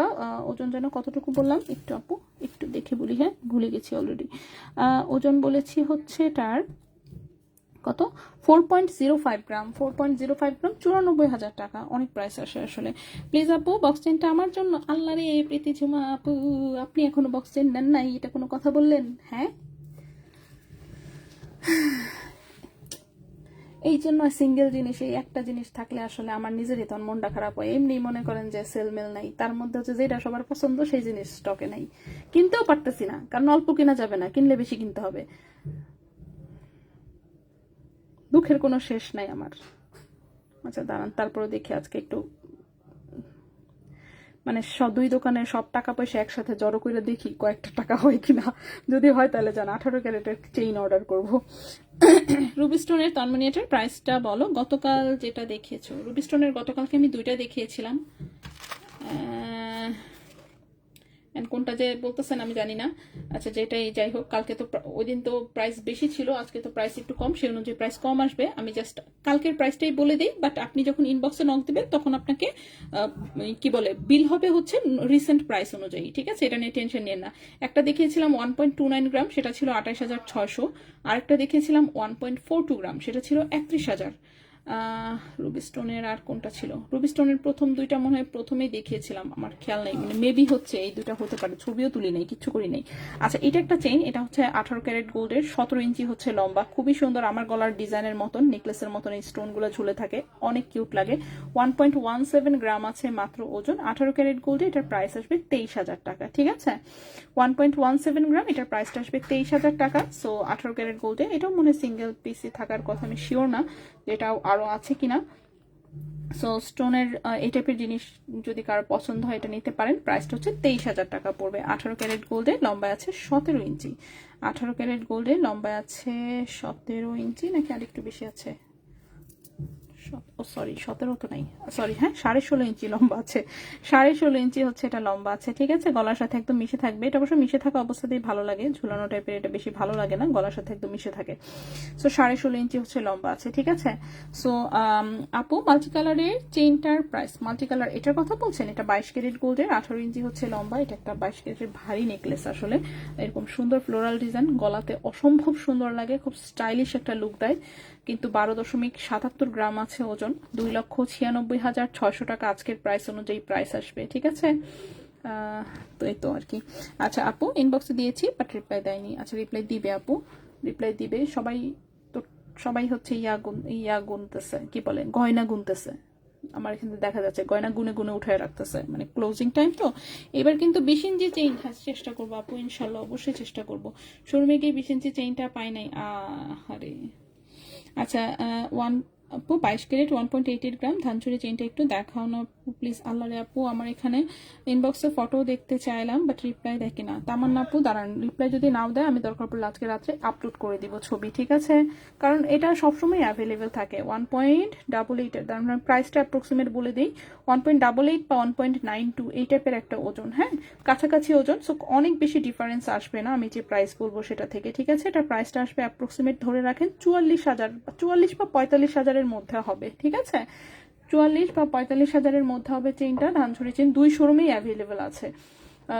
ওজন যেন কতটুকু বললাম একটু আপু, একটু দেখে বলি, হ্যাঁ ভুলে গেছি অলরেডি। ওজন বলেছি হচ্ছে এটার কত, 4.05 গ্রাম। 4.05 গ্রাম, 94,000 টাকা। অনেক প্রাইস আসে আসলে। প্লিজ আপু বক্স চেনটা আমার জন্য। আল্লাহ রে প্রীতি ঝুমা আপু, আপনি এখনো বক্স চেন নেন নাই, এটা কোনো কথা বললেন? হ্যাঁ, এই জন্য সিঙ্গেল জিনিস, এই একটা জিনিস থাকলে আসলে আমার নিজেরই তখন মনটা খারাপ হয়। এমনি মনে করেন যে সেলমেল নাই, তার মধ্যে হচ্ছে যেটা সবার পছন্দ সেই জিনিস স্টকে নাই, কিনতেও পারতেছি না, কারণ অল্প কেনা যাবে না, কিনলে বেশি কিনতে হবে। দুঃখের কোনো শেষ নাই আমার। আচ্ছা দাঁড়ান, তারপরে দেখি আজকে একটু মানে দুই দোকানের সব টাকা পয়সা একসাথে জড়ো করে দেখি কয়েকটা টাকা হয় কিনা। যদি হয় তাহলে জান 18 ক্যারেটের চেইন অর্ডার করব। রুবি স্টোনের তন্মনিয়াটার প্রাইসটা বলো। গতকাল যেটা দেখিয়েছো রুবি স্টোনের, গতকালকে আমি দুইটা দেখিয়েছিলাম, কোনটা যে বলতেছেন আমি জানি না। আচ্ছা যেটাই যাই হোক, কালকে তো ওই দিন তো প্রাইস বেশি ছিল, আজকে তো প্রাইস একটু কম, সেই অনুযায়ী প্রাইস কম আসবে। আমি জাস্ট কালকের প্রাইসটাই বলে দিই, বাট আপনি যখন ইনবক্সে নক দিবেন তখন আপনাকে কি বলে বিল হবে হচ্ছে রিসেন্ট প্রাইস অনুযায়ী, ঠিক আছে? এটা নিয়ে টেনশন নিয়ে না। একটা দেখিয়েছিলাম 1.29 গ্রাম, সেটা ছিল 28,600। আরেকটা দেখিয়েছিলাম 1.42 গ্রাম, সেটা ছিল 31,000। রুবি স্টোনের আর কোনটা ছিল? রুবি স্টোনের প্রথম দুইটা মনে হয় প্রথমেই দেখিয়েছিলাম, আমার খেয়াল নেই, মানে মেবি হচ্ছে এই দুটা হতে পারে, ছবিও তুলি নেই, কিচ্ছু করি নেই। আচ্ছা এটা একটা চেইন, এটা হচ্ছে 18 ক্যারেট গোল্ডের, 17 ইঞ্চি হচ্ছে লম্বা, খুবই সুন্দর, আমার গলার ডিজাইনের মতন, নেকলেসের মতন এই স্টোনগুলো ঝুলে থাকে, অনেক কিউট লাগে। 1.17 গ্রাম আছে মাত্র ওজন, 18 ক্যারেট গোল্ডে এটার প্রাইস আসবে 23,000 টাকা, ঠিক আছে? 1.17 গ্রাম, এটার প্রাইসটা আসবে 23,000 টাকা। সো 18 ক্যারেট গোল্ডে, এটাও মনে সিঙ্গেল পিসি থাকার কথা, আমি শিওর না এটাও আরো আছে কিনা। সো স্টোনের এই টাইপের জিনিস যদি কারো পছন্দ হয় এটা নিতে পারেন। প্রাইসটা হচ্ছে 23,000 টাকা পড়বে। 18 ক্যারেট গোল্ডে, লম্বায় আছে 17 ইঞ্চি। 18 ক্যারেট গোল্ডে লম্বায় আছে 17 ইঞ্চি, নাকি আরেকটু বেশি আছে? ও সরি 17 তো নাই, সরি, হ্যাঁ 16.5 ইঞ্চি লম্বা আছে, 16.5 ইঞ্চি হচ্ছে এটা লম্বা আছে, ঠিক আছে? গলার সাথে একদম মিশে থাকবে, এটা অবশ্য মিশে থাকা অবস্থাতেই ভালো লাগে, ঝুলানো টাইপের এটা বেশি ভালো লাগে না, গলার সাথে একদম মিশে থাকে। সো 16.5 ইঞ্চি হচ্ছে লম্বা আছে, ঠিক আছে? সো আপু মাল্টি কালারের চেইনটার প্রাইস, মাল্টি কালার এটার কথা বলছেন? এটা 22 ক্যারেট গোল্ডের, 18 ইঞ্চি হচ্ছে লম্বা, এটা একটা 22 ক্যারেটের ভারী নেকলেস আসলে, এরকম সুন্দর ফ্লোরাল ডিজাইন, গলাতে অসম্ভব সুন্দর লাগে, খুব স্টাইলিশ একটা লুক দেয়। কিন্তু 12.77 গ্রাম আছে ওজন, 2,96,600 টাকা আজকের প্রাইস অনুযায়ী প্রাইস আসবে, ঠিক আছে? তো এই তো আর কি। আচ্ছা আপু ইনবক্সে দিয়েছি বাট রিপ্লাই দেয়নি। আচ্ছা রিপ্লাই দিবে আপু, রিপ্লাই দিবে। সবাই তো সবাই হচ্ছে ইয়া গুনতেছে, কি বলে, গয়না গুনতেছে। আমার এখানে দেখা যাচ্ছে গয়না গুনে গুনে উঠায় রাখতেছে, মানে ক্লোজিং টাইম তো। এবার কিন্তু 20 ইঞ্চি চেইন চেষ্টা করবো আপু, ইনশাল্লাহ অবশ্যই চেষ্টা করবো। শোরুমে গিয়ে 20 ইঞ্চি চেইনটা পাই নাই, আরে। আচ্ছা ওয়ান আপু 22 ক্যারেট 1.88 গ্রাম ধানচুরি চেইনটা একটু দেখাও না প্লিজ। আল্লাহ রে আপু, আমার এখানে ইনবক্সে ফটো দেখতে চাইলাম বাট রিপ্লাই দেখি না। তামান্না আপু দাঁড়ান, রিপ্লাই যদি নাও দেয় আমি দরকার পড়লে আজকে রাত্রে আপলোড করে দিব ছবি, ঠিক আছে? কারণ এটা সবসময় অ্যাভেলেবেল থাকে। 1.88, দাঁড়ান প্রাইসটা অ্যাপ্রক্সিমেট বলে দিই, 1.88 বা 1.92 এই টাইপের একটা ওজন, হ্যাঁ কাছাকাছি ওজন। সো অনেক বেশি ডিফারেন্স আসবে না আমি যে প্রাইস বলবো সেটা থেকে, ঠিক আছে? এটা প্রাইসটা আসবে অ্যাপ্রক্সিমেট ধরে রাখেন 44,000, 44 বা 45,000 মধ্যে হবে, ঠিক আছে? 44 বা 45,000 মধ্যে হবে চেইনটা। ধানছড়ি চেইন দুই শোরুমেই অ্যাভেলেবেল আছে,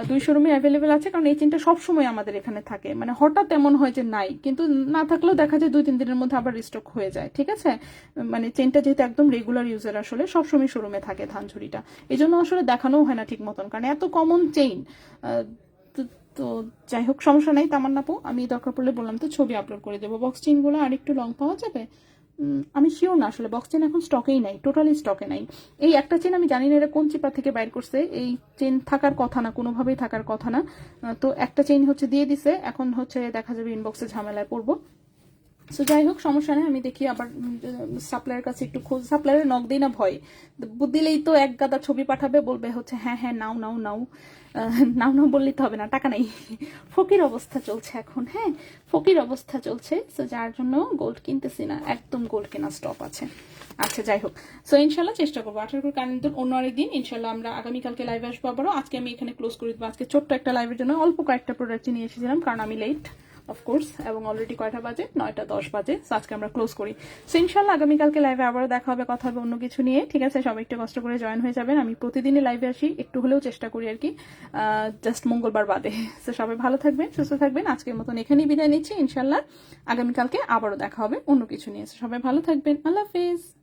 দুই শোরুমে অ্যাভেলেবেল আছে, কারণ এই চেইনটা সবসময় আমাদের এখানে থাকে, মানে হঠাৎ এমন হয় যে নাই, কিন্তু না থাকলেও দেখা যায় 2-3 দিনের মধ্যে আবার রিস্টক হয়ে যায়, ঠিক আছে? মানে চেইনটা যেহেতু একদম রেগুলার ইউজের আসলে সবসময় শোরুমে থাকে ধানছড়িটা, এই জন্য আসলে দেখানোও হয় না ঠিক মতন, কারণ এত কমন চেইন। তো যাই হোক সমস্যা নাই তামান্নাপু, আমি দরকার পড়লে বললাম তো ছবি আপলোড করে দেবো। বক্স চেইনগুলো আর একটু লং পাওয়া যাবে? আমি শিওর না আসলে, বক্স চেন এখন স্টকেই নাই, টোটালি স্টকে নাই। এই একটা চেন আমি জানি না এটা কোন চিপা থেকে বাইর করছে, এই চেন থাকার কথা না, কোনোভাবেই থাকার কথা না। তো একটা চেইন হচ্ছে দিয়ে দিছে, এখন হচ্ছে দেখা যাবে ইনবক্সে ঝামেলায় পড়বো। সো যাই হোক সমস্যা নেই, আমি দেখি আবার সাপ্লাইয়ের কাছে একটু খোঁজ, সাপ্লাইয়ের নক দিই না ভয়, দিলেই তো এক গাদা ছবি পাঠাবে, বলবে হচ্ছে হ্যাঁ হ্যাঁ নাও নাও নাও, নাও নাও বললেই তো হবে না, টাকা নাই, ফকির অবস্থা চলছে এখন, হ্যাঁ ফকির অবস্থা চলছে। সো যার জন্য গোল্ড কিনতেছি না, একদম গোল্ড কেনা স্টপ আছে। আচ্ছা যাই হোক, সো ইনশাল্লাহ চেষ্টা করবো 18 করে কারেন্ট অন্য আরেকদিন ইনশাল্লাহ আমরা আগামীকালকে লাইভে আসবো আবারও। আজকে আমি এখানে ক্লোজ করে দেবো, আজকে ছোট্ট একটা লাইভের জন্য অল্প কয়েকটা প্রোডাক্ট নিয়ে এসেছিলাম কারণ আমি লেট, অফকোর্স, এবং অলরেডি কয়টা বাজে, 9টা 10 বাজে। সো আজকে আমরা ক্লোজ করি। সো ইনশাল্লাহ আগামীকালকে লাইভে আবারও দেখা হবে, কথা হবে অন্য কিছু নিয়ে, ঠিক আছে? সবাই একটু কষ্ট করে জয়েন হয়ে যাবেন। আমি প্রতিদিনই লাইভে আসি, একটু হলেও চেষ্টা করি আর কি, জাস্ট মঙ্গলবার বাদে। সো সবাই ভালো থাকবেন, সুস্থ থাকবেন। আজকের মতন এখানেই বিদায় নিচ্ছি। ইনশাল্লাহ আগামীকালকে আবারও দেখা হবে অন্য কিছু নিয়ে। সবাই ভালো থাকবেন। আল্লাহ হাফিজ।